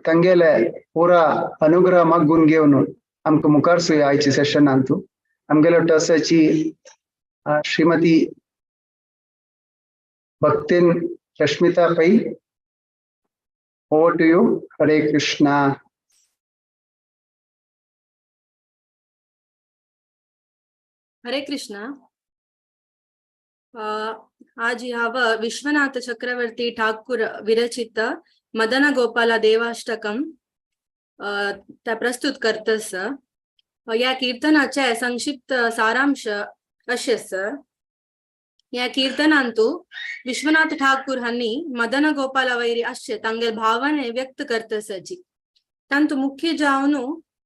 तांगेले पुरा अनुग्रह मागून घेवन आमकां मुखार सुया आयच्या सेशनांतू आमगेलो टसाची श्रीमती भक्तिन रश्मिता पै over to you. Hare Krishna. हरे कृष्णा. आज ह्यावं विश्वनाथ चक्रवर्ती ठाकूर विरचित मदन गोपाल देवाष्टकम त्या प्रस्तुत करतस. या कीर्तनाचे संक्षिप्त सारांश अशेस. या कीर्तनांतू विश्वनाथ ठाकूर हांनी मदन गोपाल वैरी अशे तांगे भावने व्यक्त करतसची. तांतू मुख्य जावन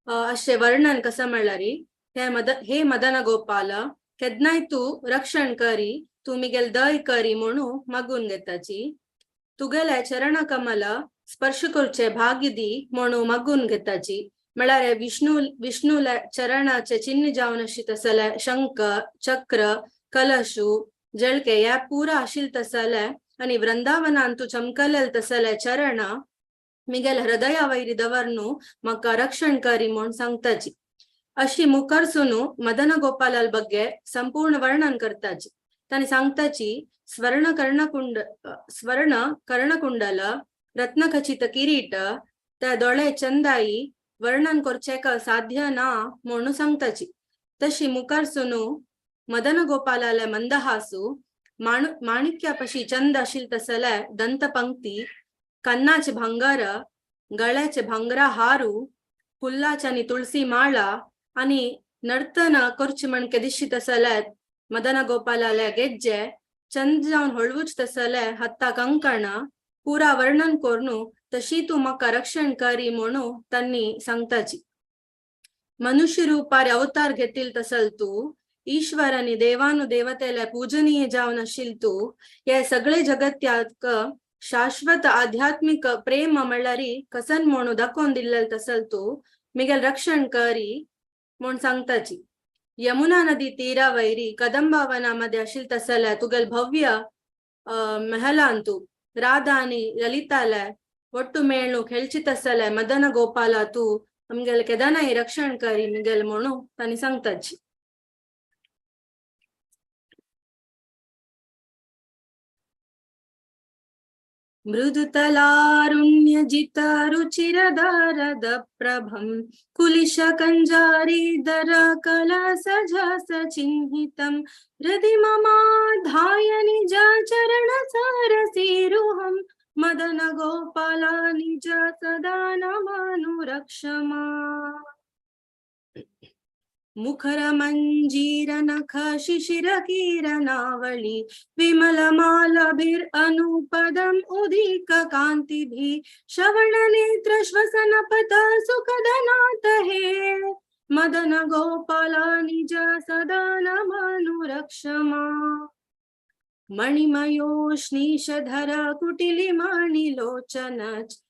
अशे वर्णन कसं म्हणल्यारी हे मदन गोपाल केदनाय तू रक्षण करी तू मिगेल दय करी म्हणू मागून घेताची. तुगेले चरण कमल स्पर्श करचे भाग्य दी म्हणू मागून घेताची. म्हळ्यार विष्णूले चरणाचे चिन्ह जावन अशी तसले शंख चक्र कलशू जळके या पुरा आशिल तसले आणि वृंदावनांतू चमकलेल तसले चरण मिगेल हृदया वैरी दवरनु म्हाका रक्षण करी म्हूण सांगताची. अशी मुखारसून मदन गोपालाल बग्गे संपूर्ण वर्णन करताची. ताणी सांगताची स्वर्ण कर्णकुंडल रत्नखचित किरीट त्या दोळे चंदाई वर्णन करचेक साध्य ना म्हणून सांगताची. तशी मुखारसून मदन गोपालाले मंदहासू माणिक्यापशी चंद आशिल तसले दंतपंक्ती कन्नाचे भांगार गळ्याचे भांगरा हारू फुल्लाचे आणि तुळसी माळा आणि नर्तन करची म्हणके दिशी तसले मदन गोपालाले गेज्जे चंद जावन हळवूच तसले हत्ता कंकण पुरा वर्णन करून तशी तू म्हाका रक्षण करी म्हणू तांणी सांगताची. मनुष्य रूपार अवतार घेतील तसल तू ईश्वर आणि देवानु देवतेला पूजनीय जावन आशिल तू हे सगळे जगत्याक शाश्वत आध्यात्मिक प्रेम म्हणल्यारी कसन म्हणू दाखोवन दिल्ले तसल तू मिगेल रक्षण करी म्हूण सांगताची. यमुना नदी तीरा वैरी कदंबावनामध्ये आशिल तसले तुगेल भव्य महलांतू राधा आणि ललिताले ಒಟ್ಟು ಮೇಳ್ನು खेळची तसले मदन गोपाला तू आमगेल केदानाई रक्षण करी मिगेल म्हणू ताणी सांगताची. मृदुतलारुण्यजित रुचिरदारद प्रभं कुलिश कंजारी दर कलसझस चिह्नितं हृदि ममाधाय निज चरण सारसीरुहं मदन गोपाला निज सदा नमानुरक्षमा. मुखर मंजीर नख शिशिर किरणावली विमल मालभिर अनुपदम उदिक कांतिभि श्रवण नेत्र श्वसन पथ सुखदनाथ हे मदन गोपाला निज सदा नमानुरक्षमा. मणिमयोष्णीशधर कुटिली मणिलोचन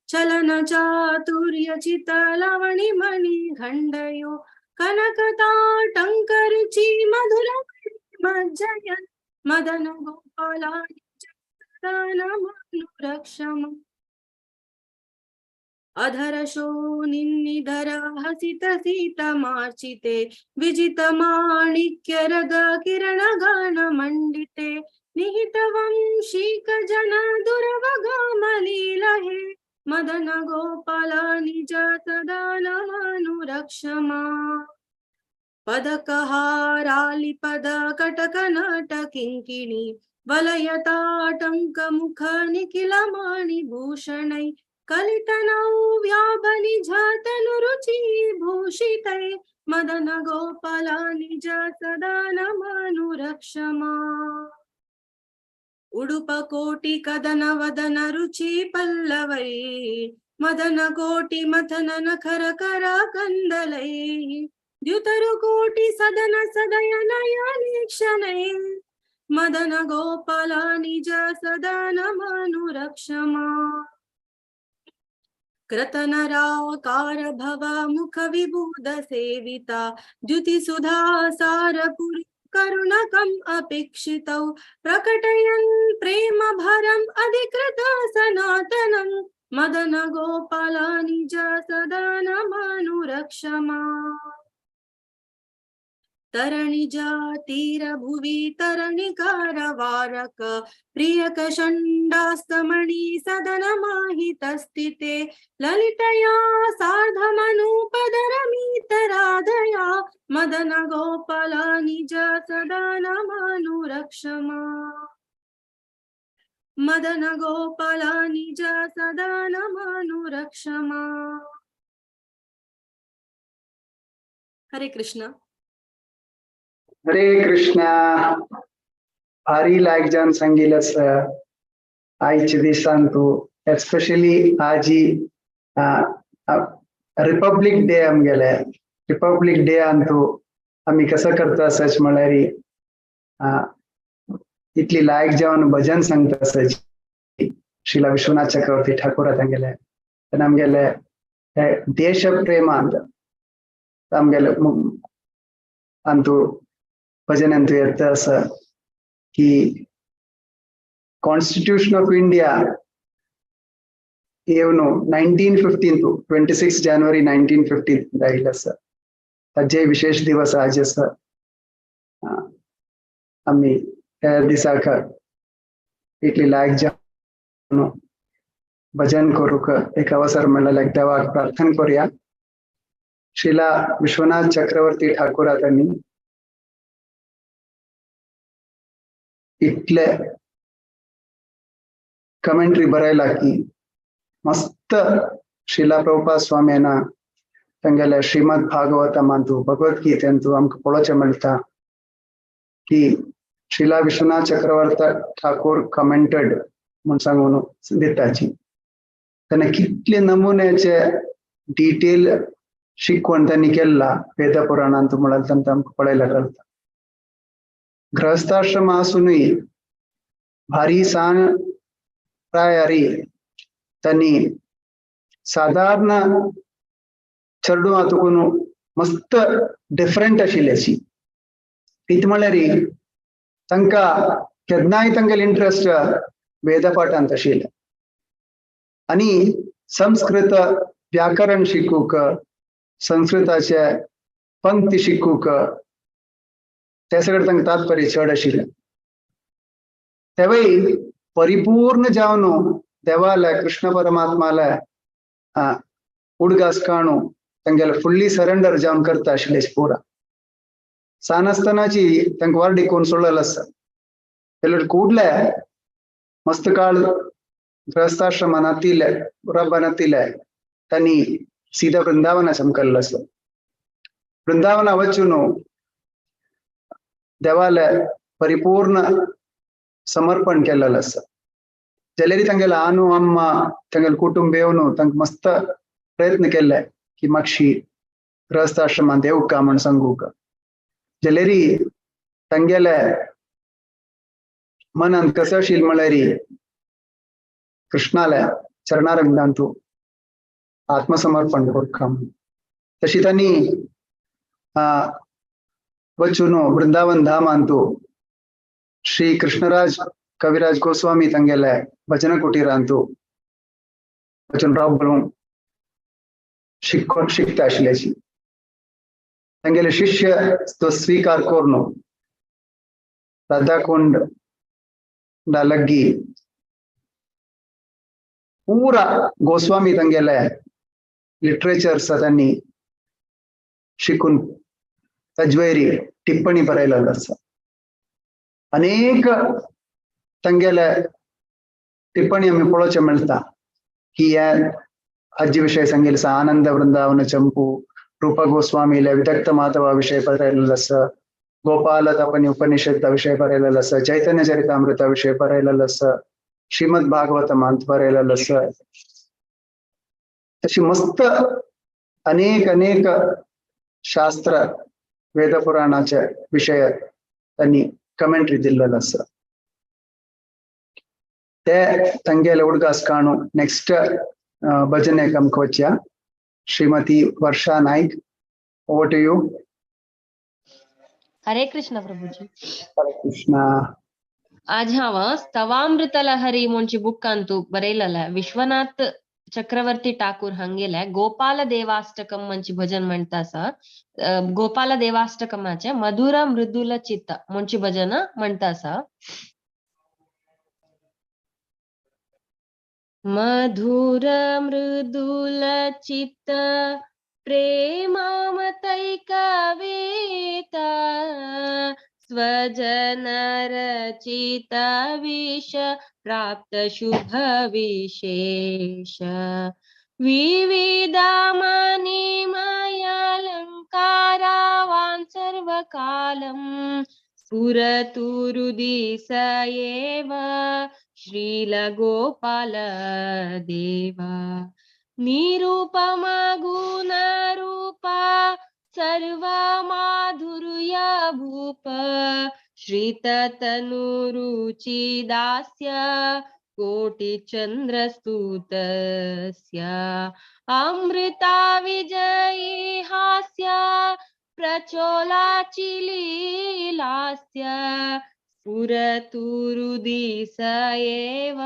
चलन चातुर्य चित लवणी मणि घंडयो कनकताटंकरुचि मधुर मज्जयन् मदन गोपाला नमानुरक्षमा. अधरशो निन्निधर हसित सीत मार्चिते विजित माणिक्य रद किरण गण मंडिते निहित वंशीक जन दुर्वगामलीलहे मदन गोपाला निज सदा नमानुरक्षमा. पदकहाराली पद कटक नट किंकिणी वलयताटंक मुख निखिल मणिभूषणै कलितनौ व्याभनिज तनुरुचि भूषितै मदन गोपाला निज सदनमनुरक्षमा उडुपकोटि कदन वदन रुचि पल्लवै मदन कोटि मथन नखर कर कंदलै द्युतरुकोटि सदन सदयन नयनीक्षणै मदन गोपाला निज सदनमनुरक्षमा कृतनराकार भव मुख विबुध सेविता द्युति सुधा सारपुरी करुणकम् अपेक्षितौ प्रकटयन् प्रेम भरम् अधिकृत सनातनं मदन गोपाला निज सदनमनुरक्षमा तरणिज तीर भुवि तरणिकार वारक प्रियक षण्डास्तमणि सदन माहित स्थिते ललितया सार्धमनुपदरमितराधया मदन गोपाला निज सदनमनुरक्षमा मदन गोपाला निज सदनमनुरक्षमा। हरे कृष्ण। हरे कृष्णा. भारी लायक जान सांगितलंस आजच्या दिवसांतू एस्पेशली आजी रिपब्लिक डे आमगेले रिपब्लिक डे अंतू आम्ही कसं करता सच म्हळ्यारी इतली लायक जावन भजन सांगता सच श्रीला विश्वनाथ चक्रवर्ती ठाकूर तांगेले आमगेले देश प्रेम अंत आमगेले अंतू भजन अंतू येत असं की कॉन्स्टिट्यूशन ऑफ इंडिया ಏನು 1915 26 जानेवारी 1915 राहिलं सर ताजे विशेष दिवस आज सर आम्ही त्या दिसाक इतली लायक जावन भजन करूक एक अवसर मेळ्ळो देवाक प्रार्थना करूया. श्रीला विश्वनाथ चक्रवर्ती ठाकूर त्यांनी इतले कमेंट्री बरयला की मस्त श्रीला प्रभुपाद स्वामीना तांगेले श्रीमद भागवतमंतू भगवद्गीतेंतू आमकां पळोवचें मेळटा की श्रीला विश्वनाथ चक्रवर्ती ठाकूर कमेंटेड म्हूण सांगून दिताची ताणें कितले नमुन्याचे डिटेल शिकवण त्यांनी केला वेद पुराणांतू म्हळ्यार तांकां आमकां पळयला कळटा. गृहस्थाश्रम आसूनय भारी सान प्रायारी त्यांनी साधारण चरडू हातून मस्त डिफरंट आशिल्ल्याची इत म्हळ्यार तांकां केन्नाय तांगेले इंट्रस्ट वेदपाठांत आशिल्ले आनी संस्कृत व्याकरण शिकूक संस्कृताचे पंक्ती शिकूक ते सगळे तांकां तात्पर्य चड आशिल्लें. तेवेळी परिपूर्ण जावन देवाले कृष्ण परमात्माले उडगास काणू तांगेले फुल्ली सरेंडर जावन करता आशिल्ले पुरा सानासतनाची तांकां वारडी कोण सोडलेलो आसा जाल्यार कुडले मस्त काळ गृहस्थाश्रमान आतिल्ले पुराबान आतिल्ले तांणी सीधा वृंदावना चमकल्लो आसा. वृंदावना वचून देवाले परिपूर्ण समर्पण केलेलो आसा जाल्यार तांगेले आनू अम्मा तांगेले कुटुंब येवन तांकां मस्त प्रयत्न केले की मातशी गृहस्थाश्रमांत येवंक म्हण सांगूक जाल्यार तांगेले मनांत कसो आशिल्लो म्हळ्यार कृष्णाले चरणारविंदांतू आत्मसमर्पण करूंक तशी तांणी वचून वृंदावन धामांतू श्री कृष्णराज कविराज गोस्वामी तांगेले भजन कुटीरांतू वचून राबून शिकता आशिल्ल्याची तांगेले शिष्य तो स्वीकार करून राधाकुंड लग्गी पूरा गोस्वामी तांगेले लिटरेचर्स तांणी शिकून ताजेवरी टिप्पणी बरयलेलो आसा. अनेक तांगेले टिप्पणी आमी पळोवचें मेळटा हज विषय संगील आनंद वृंदावन चंपू रूप गोस्वामी विदग्ध माधव विषय परेलस गोपाल तपनी उपनिषद विषय परेलस चैतन्य चरितामृत विषय परेलस श्रीमद भागवत मंत परेलस अशी मस्त अनेक अनेक शास्त्र वेद पुराणाचे विषय त्यांनी कमेंट्री दिलेलं असं ते ತಂಗೆಲ್ಲ ಹುಡುಗಾಸ್ ಕಾಣು ನೆಕ್ಸ್ಟ್ ಭಜನೆ ಕಮ್ಕೋಚ್ಯ श्रीमती वर्षा नाइक ओवर टू यू हरे कृष्ण प्रभुजी हरे कृष्ण आज हांव स्तवामृत लहरी मोंची बुक अंतू बरयलेले विश्वनाथ चक्रवर्ती ठाकूर हांगेले गोपाल देवाष्टकम मंची भजन म्हणटा आसा गोपाल देवाष्टकमाचे मधुर मृदुल चित्त मोंची भजन म्हणटा आसा मधुर मृदुल चित्त प्रेमामतैकवेता स्वजन रचित विष प्राप्त शुभ विशेष विविध मणिमयालङ्कारावान् सर्वकालम् स्फुरतु स एव श्रीलगोपाल देवा निरूपमा गुणरूपा सर्वमाधुर्य भूप श्रिततनुरुचि दास्य कोटिचन्द्रस्तुतस्य अमृता विजयी हास्य प्रचोलाचिलीलास्य स्फुरतु स एव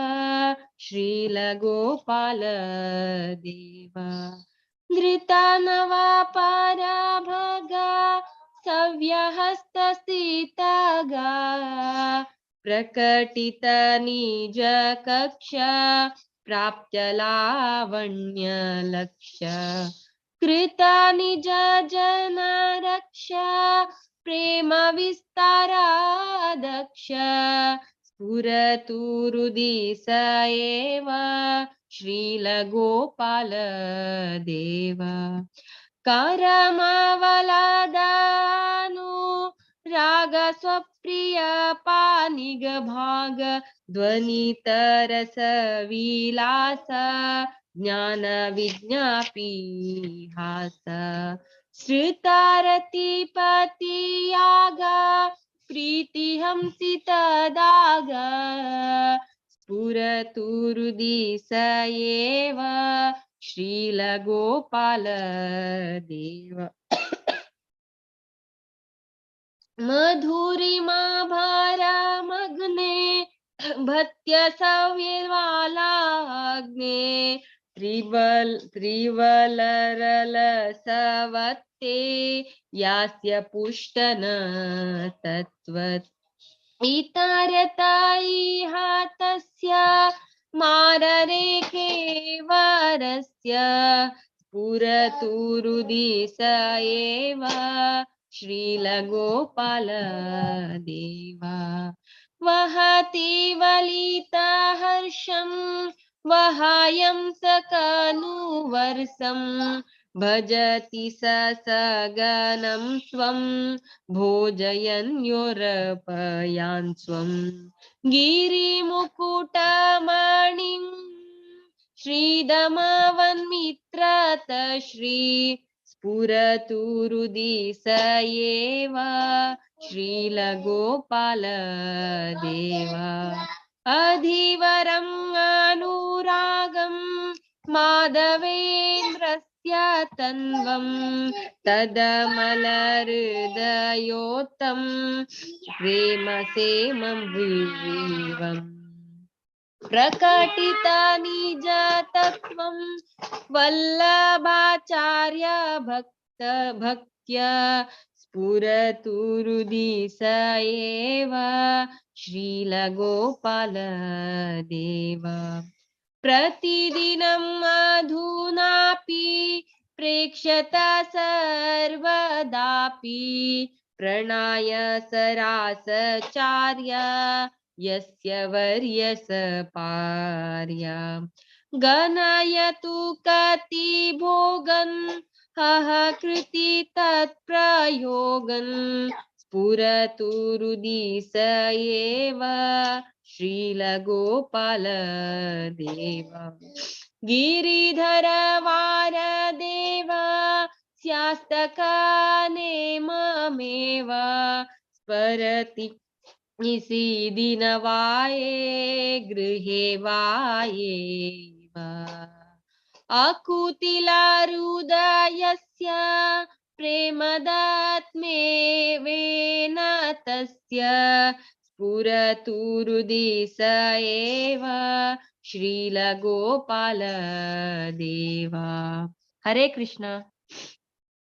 श्रीलगोपाल देवा धृतनवापरभगा सव्यहस्तस्थितगा प्रकटित निज कक्ष प्राप्य लावण्य लक्ष्य कृता निज जन रक्षा प्रेम विस्तारादक्ष स्फुरतु स एव श्रीलगोपाल देवा करमवलदानु राग स्वप्रिय पानिग भाग ध्वनितरस विलास ज्ञान विज्ञापी हास श्रुतारतिपति यागा प्रीति हंसित दागा स्फुरतु स एव श्रीलगोपाल देव मधुरिमा भारमग्ने भत्य सव्यवालाग्ने त्रिवलरल सवत्ते यास्य पुष्टन तत्त्वत् इतरताई हातस्य माररेखे वरस्य स्फुरतु स एव श्रीलगोपाल देवा वहति वलिता हर्षं वहायं सकनुवर्षं भजति सगनं स्वं भोजयन्योरपयान् स्वं गिरिमुकुटमणिं श्रीदमवन्मित्रत श्री स्फुरतु स एव श्रीलगोपाल देवा अधिवरम् अनुरागं माधवेन्द्रस्य तन्वं तदमलहृदयोत्तं प्रेमसेमं विवम् प्रकटित निज तत्त्वं वल्लभाचार्य भक्त्या स्फुरतु स एव श्रीलगोपाल देवा प्रतिदिनं अधुनापि प्रेक्ष्यत सर्वदापि प्रणाय सरासचार्य यस्य वर्यस पार्या गणयतु कति भोगन् हः कृति तत्प्रयोगन् स्फुरतु हृदि स एव श्रीलगोपाल देव गिरिधर वारदेव स्यास्तकाने ममेव स्फरति इसी दिनवाये गृहे वायेव अकुटिलहृदयस्य प्रेमदात्मेवेन तस्य स्फुरतु हृदि स एव श्रीलगोपाल देव. हरे कृष्ण.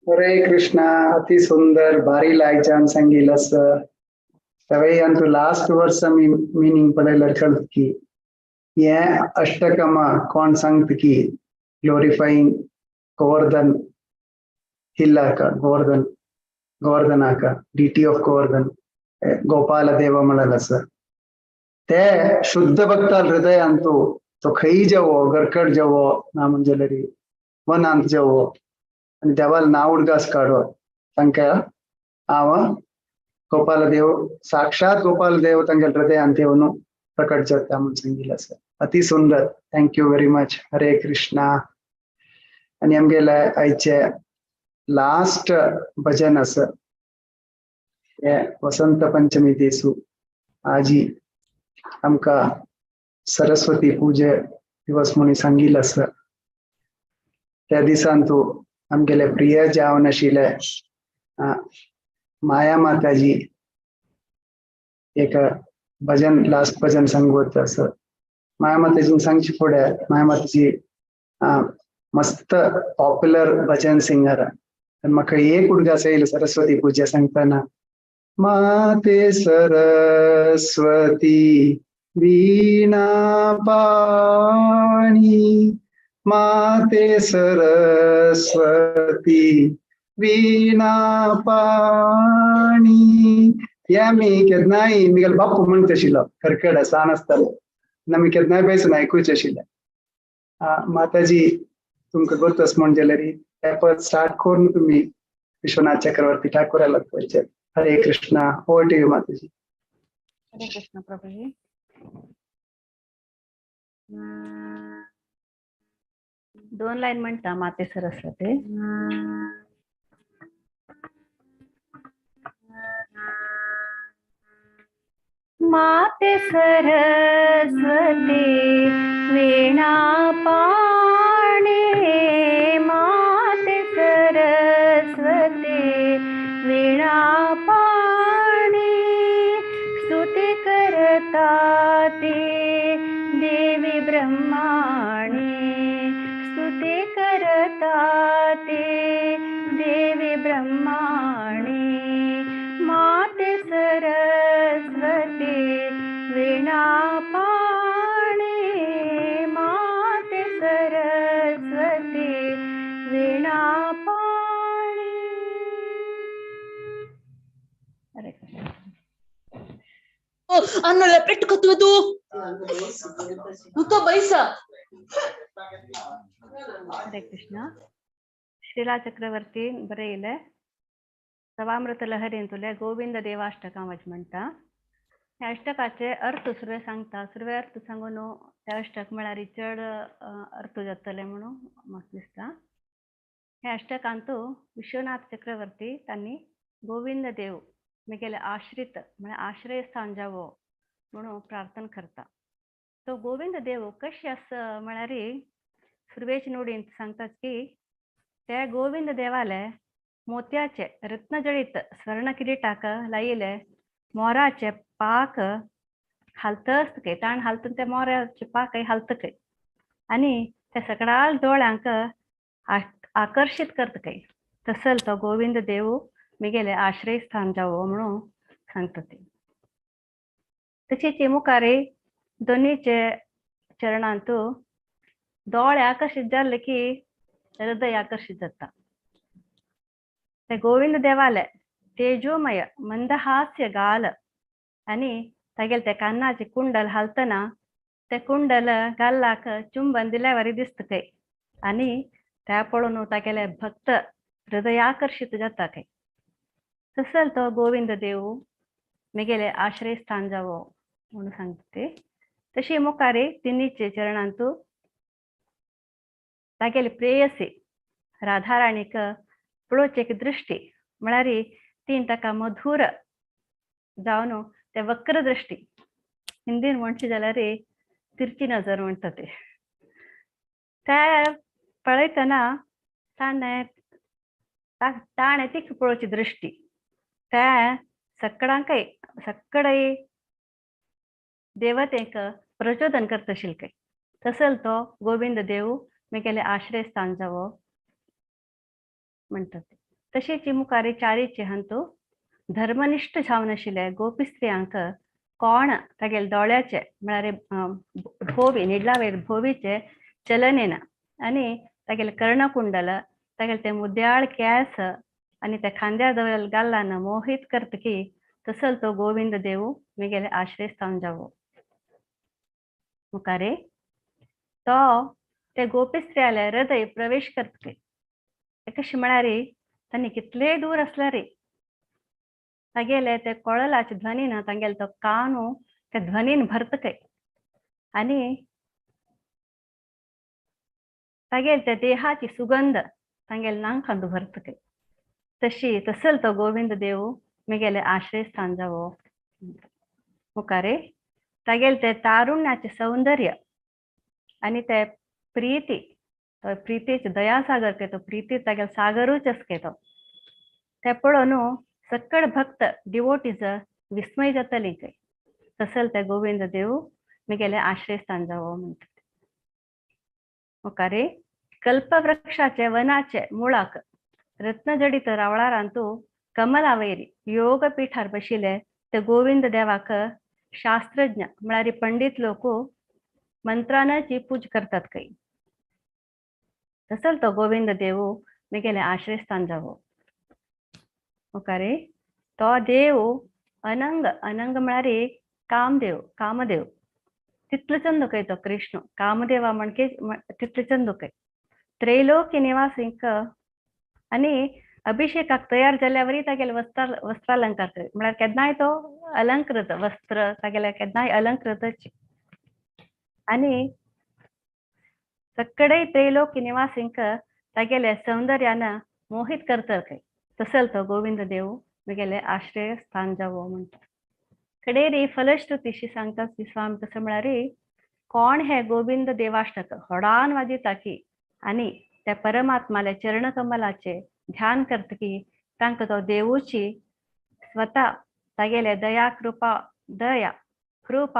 हरे कृष्णा. अति सुंदर भारी लायच्यान सांगिलस. तवे अंतु लास्ट वर्स मीनिंग पडेल कळत की ये अष्टकमा कोण सांगत की ग्लोरिफाइंग गोवर्धन हिल्ला का गोवर्धना का डीटी ऑफ गोवर्धन गोपाल देव म्हणलस ते शुद्ध भक्ताल हृदय अंतु तो खई जावो गरकड जावो नामंजलरी वन अंत जावो आणि देवाला नाव उडगास काढो तांका आव गोपाल देव साक्षात गोपाल देव तांच्या हृदय अंत्यवनु प्रकट जाता म्हणून सांगितलं सर. अति सुंदर. Thank you very much. हरे कृष्णा. आणि आमगेले आयचे लास्ट भजन असं हे वसंत पंचमी दिसू आजी आमका सरस्वती पूजे दिवस म्हणून सांगितलं सर. त्या दिसांतू आमगेले प्रिय जावन आशिल्ले माया माताजी एक भजन लास्ट भजन सांगत असं. माया माताजी सांगची पुढे माया माताजी मस्त पॉप्युलर भजन सिंगर. म्हाका एक उडगास येईल सरस्वती पूजा सांगताना. माते सरस्वती वीणा पाणी माते सरस्वती वीणा पाणी या मी केदनाय मिगल बापू म्हणत आशिल्लो खरकड सान आसतालो ना मी केदनाय बेसून आयकूच आशिल्लें. माताजी तुमकां गोतस म्हण जाल्यार हे पद स्टार्ट करून तुम्ही विश्वनाथ चक्रवर्ती ठाकूराला पळयचे. हरे कृष्णा. ओवर टू यू माताजी. हरे कृष्ण प्रभुजी. दोन लाईन म्हणता माते सरस्वती. माते सरस्वती वीणा पाणी माते सरस्वती वीणा पाणी स्तुती करता ते देवी ब्रह्माणी स्तुती करता ते देवी ब्रह्माणी माते सरस्वती वीणा पाणी माते सरस्वती वीणा पाणी. हरे कृष्ण. ಅನ್ನಲ್ಲ ಪೆಟ್ಟುಕೊತ್ತುವುದು ಬೈಸ. हरे कृष्ण. ಶ್ರೀಲಾ ಚಕ್ರವರ್ತಿ ಬರೆಯಿಲೆ सवामृत लहरीन तुले गोविंद देवाष्टका म्हणटा. ह्या अष्टकाचे अर्थ सुरवे सांगता. सुरवे अर्थ सांगून त्या अष्टक म्हळ्यार चड अर्थ जातले म्हणून म्हाका दिसता. ह्या अष्टकांतू विश्वनाथ चक्रवर्ती त्यांनी गोविंद देव मुगेले आश्रित म्हळ्यार आश्रयस्थान जावो म्हणून प्रार्थना करता. तो गोविंद देव कशी असं म्हळ्यार सुरवेची नोडीन सांगतात की त्या गोविंद देवाले मोत्याचे रत्नजडित स्वर्ण किरीटाक लायिले मोराचे पाक हालतसके ताण हालतून त्या मोराचे पाक हालतके आणि त्या सगळ्या डोळ्यांक आकर्षित करतके. तसल तो गोविंद देव मिगेले आश्रयस्थान जावो म्हणून सांगतात. तशीच मुखारी दोन्हीचे चरणांतू दोळे आकर्षित जाले की हृदय आकर्षित जाता. ते गोविंद देवाले तेजोमय मंदहास्य गाल आणि तागेल ते कान्नाचे कुंडल हालतना ते कुंडल गाल्लाक चुंबन दिल्यावर दिसतकय आणि त्या पळून तागेले भक्त हृदय आकर्षित जाता काय. तसल तो गोविंद देव मेगेले आश्रय स्थान जावो म्हणून सांगते. तशी मुखारे तिन्हीचे चरणांतू तागेले प्रेयसी राधाराणीक पळोवचे एक दृष्टी म्हळ्यार तीन ताका मधुर जावन ते वक्र दृष्टी हिंदीन म्हणचे जाल्यार तिरची नजर म्हणटा ते. पळयतना ताणे तीक पळोवची दृष्टी त्या सक्कडय देवतेक प्रचोदन करता आशिल्ले. तसल तो गोविंद देव मेगेले आश्रय स्थान जावो म्हणटा ते. तशेंच मुखारी चारीचे हंतू धर्मनिष्ठ जावन आशिल्ले गोपी स्त्रियांक कोण तागेले दोळ्याचे म्हळ्यार भोवी निडलावेर भोवीचे चलनेन आनी तागेले कर्णकुंडल तागेले ते मुद्याळ केस आनी ते खांद्यार दवरलेले गाल्लान मोहित करतकी तसल तो गोविंद देव मेगेले आश्रय स्थान जावो. मुखारे तो ते गोपी स्त्रियाले हृदय प्रवेश करतकी. कशें म्हळ्यार तांणी कितले दूर आसल्यार तागेले ते कोळलाचे ध्वनीन तांगेले तो कानू त्या ध्वनीन भरतकय आनी तागेले त्या देहाची सुगंध तांगेले नांखांत भरतकय. तसल तो गोविंद देव मेगेले आश्रय स्थान जावो. मुखारे तागेले ते तारुण्याचे सौंदर्य आनी ते प्रीतीचे दयासागर के तो प्रीती तागेले सागरूच आसके तो ते पळोवन सक्कड भक्त डिवोटीज विस्मय जातली काय. तसल ते गोविंद देव मेगेले आश्रय स्थान जावो म्हणटा. मुखारे कल्पवृक्षाचे वनाचे मुळाक रत्नजडीत रावळारांतू कमलावैरी योग पिठार बशिले ते गोविंद देवाक शास्त्रज्ञ म्हळ्यार पंडित लोक मंत्रानाची पूज करतात काही. तसल तो गोविंद देव मेगेले आश्रय स्थान जावो. मुखारे तो देव अनंग म्हळ्यार कामदेव तितलो चंदुकय तो कृष्ण कामदेवा म्हणके तितलो चंदुकय त्रैलोक्य निवासींक आनी अभिषेकाक तयार जाल्यावरी तागेले वस्त्रालंकार करे म्हळ्यार केन्नाय तो अलंकृत वस्त्र तागेले केन्नाय अलंकृतच आनी सक्कडे त्रैलोक्य निवासींक तागेले सौंदर्यान मोहित करता काय. तसल तो गोविंद देव मेगेले आश्रय स्थान जावो म्हणटा. कडेरी फलश्रुतीशी सांगता स्वामी तसं म्हळ्यार कोण हे गोविंद देवाष्टक होडान वाजिता की आनी त्या परमात्माले चरणकमलाचे ध्यान करतकी तांकां तो देवूची स्वता तागेले दया कृपा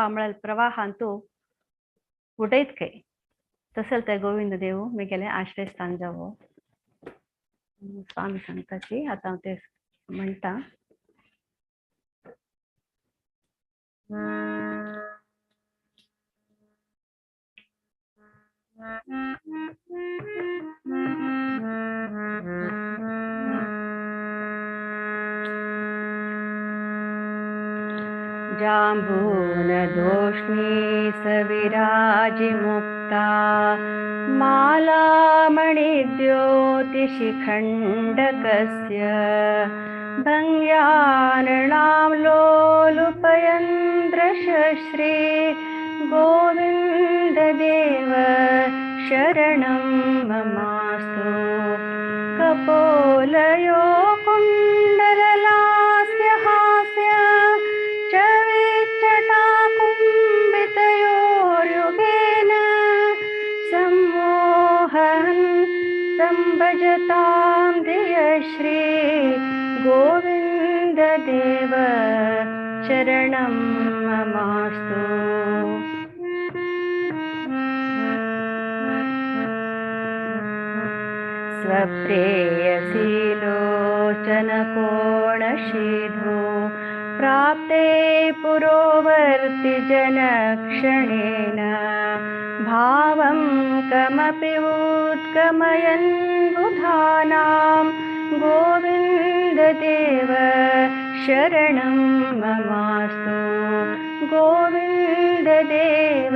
म्हळ्यार प्रवाहांतू उडयत काय. तसल ते गोविंद देव मेगेले आश्रय स्थान जावो. स्वामी सांगताची आता हांव ते म्हणटा. जांबून दोष्णी सविराजि मुक्ता माला मणिद्योति शिखण्डकस्य भङ्ग्यानृणां लोलुपयन्द्रश्री गोविन्द देव शरणं ममास्तु. कपोलयो कुण्डललास्य हास्य चविच्चटाकुम्भितयोर्युगेन सम्मोहन् सम्भजतां धियश्री गोविन्द देव शरणं ममास्तु. स्वप्रेयसी लोचनकोणशीधो प्राप्ते पुरोवर्ति जनक्षणेन भावं कमपि उत्कमयन् बुधानां गोविन्द देव शरणं ममास्तु. गोविन्द देव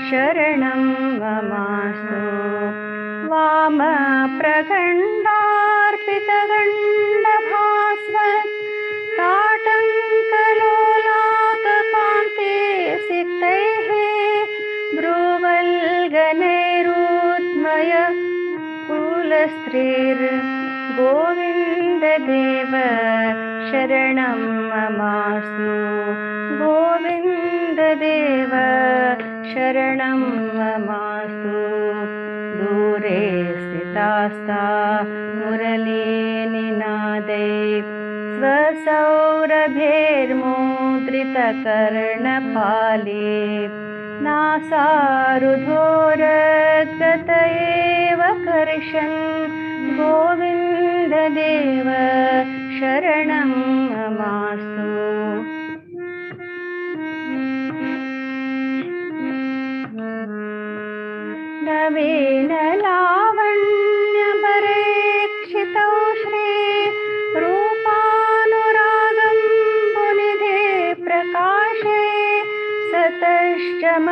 शरणं ममास्तु वाम प्रखण्डार्पितगण्डभास्वत् ताटङ्कलोलाककान्ते सिक्तैः ब्रुवल्गनैरुद्मय कुलस्त्रीर् गोविन्ददेव शरणं ममास्तु गोविन्ददेव शरणं ममास्तु दूरे स्थितास्ता मुरलीनिनादै स्वसौरभेर्मुद्रितकर्णपाले नासारुधोरद्गत एव कर्षन् गोविन्ददेव शरणं ममास्तु नवीनलावण्यपरेक्षितौ श्री रूपानुरागं मुनिधे प्रकाशे सतश्चमत्कारवत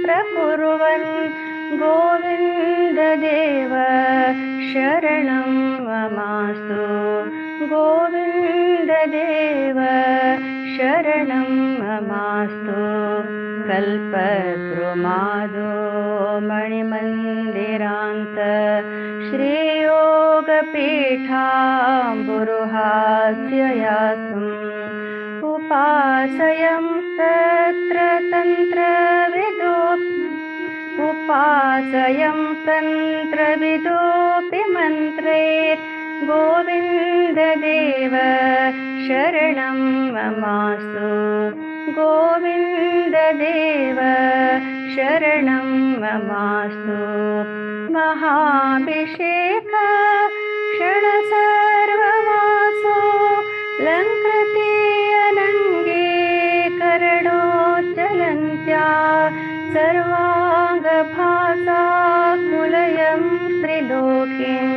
प्रकुर्वन् गोविन्ददेव शरणं ममास्तु गोविन्ददेव शरणं ममास्तु कल्पद्रुमादो मणिमन्दिरान्त श्रीयोगपीठाम्बुरुहास्ययासुम् उपासयं तत्र तन्त्रविदोऽपि मन्त्रैर् गोविन्ददेव शरणं ममास्तु गोविन्ददेव शरणं ममास्तु महाभिषेक क्षण सर्ववासो लङ्कृति अनङ्गे करणोज्ज्वलन्त्या सर्वाङ्गभासा कुलयं त्रिलोकीं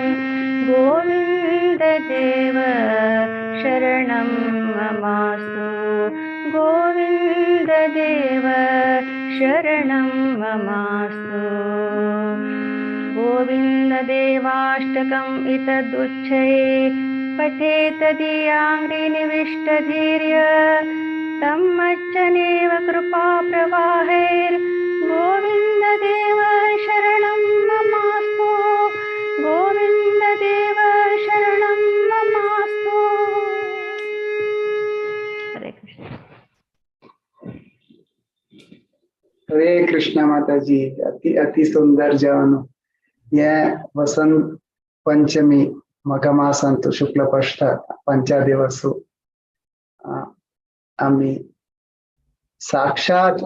गोविन्ददेव शरणं ममास्तु गोविन्ददेव शरणं ममास्तु गोविन्ददेवाष्टकम् इतदुच्चये पठेत धियाङ्घ्रिनिविष्टधीर्य तं मच्चनेव कृपाप्रवाहैर् गोविन्ददेव शरणं ममास्तु गोविन्ददेव शरणं ममास्तु। हरे कृष्ण। हरे कृष्ण माताजी, अति अति सुंदर जावनु यह वसंत पंचमी मघमासंतु शुक्ल पक्ष 5 दिवस आम्ही साक्षात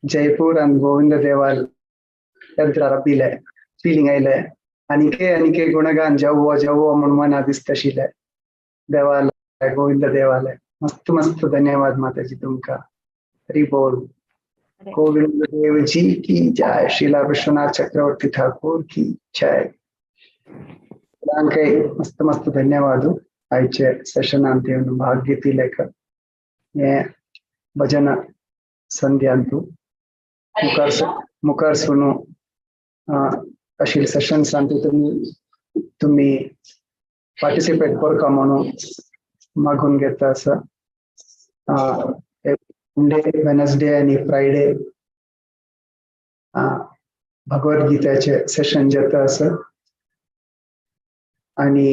जयपूर आणि गोविंद देवाल यंत्र रबिले फीलिंग आयले अनिके अनिके गुणगान जवो जवो म्हणून मना दिसतशिले देवाला गोविंद देवाला मस्त मस्त धन्यवाद माताजी तुमका। हरि बोल। गोविंद देव जी की जय। शीला विश्वनाथ चक्रवर्ती ठाकुर की जय। मस्त मस्त धन्यवाद आयचे सेशन अंते भाग घेतले हे भजन संध्यांतू मुखार सुनू अशील सेशन सांगते तुम्ही पार्टिसिपेट करता म्हणून मागून घेता असं मंडे वेनसडे आणि फ्रायडे भगवद्गीतेचे सेशन जाता असं आणि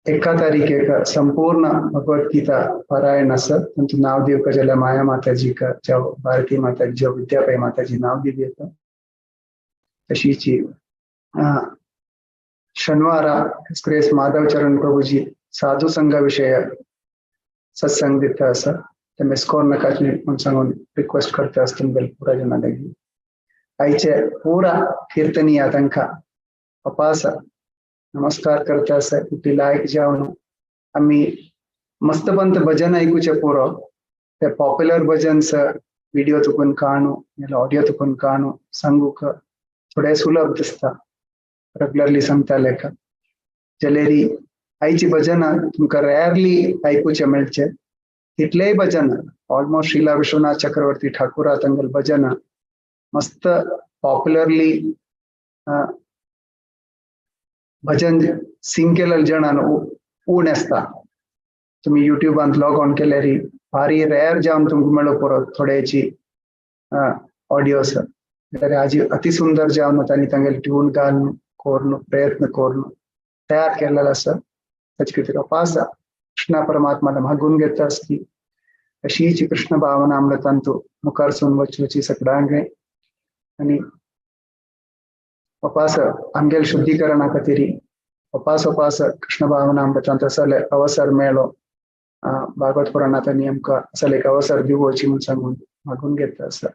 1 तारीखेक संपूर्ण भगवद्गीता पारायण असं तुमचं नाव देव का जला माया माताजी का जो भारती माताजी जो विद्याबाई माताजी नाव दिली येतं तशीची शनिवार एक्सप्रेस माधव चरण प्रभुजी साधू संघ विषय सत्संग देता असं ते मिस्कॉन नकाचने म्हणून सांगून रिक्वेस्ट करते असतील बेलपुरा जनादगी आईचे पूरा कीर्तनी आतंका अपास नमस्कार करता असं कुठे लायक जाऊन आम्ही मस्तपंत भजन ऐकूचे पुरो ते पॉप्युलर भजन्स व्हिडिओ तुकून काणू ऑडिओ तुकून काणू सांगूक थोडे सुलभ दिसता रेग्युलरली सांगता लेखा जलेरी आईची भजन तुमका रेअरली ऐकूचे मिळचे तिथलेही भजन ऑलमोस्ट श्रीला विश्वनाथ चक्रवर्ती ठाकुरा तंगल भजन मस्त पॉप्युलरली भजन सिंग केलेलं जणांना ऊन असता तुम्ही युट्यूबांत लॉग ऑन केल्यार भारी रेअर जावन तुमकां मेळो परत थोड्याची ऑडियोस हाजी अति सुंदर जावन तांणी तांगेले ट्यून घालून कोरून प्रयत्न करून तयार केलेलो आसा ताचे खातीर अपास कृष्णा परमात्माला मागून घेता की अशीच कृष्ण भावना अमृतान तूं मुखार सून वचूची सगळ्यांक आनी अपास आमगेल शुद्धीकरणा खातीर अपास कृष्ण भावना अमृतांत असले अवसर मेळ्ळो भागवत पुराणांत आनी आमकां असले एक अवसर दिवची म्हूण सांगून मागून घेता आसा.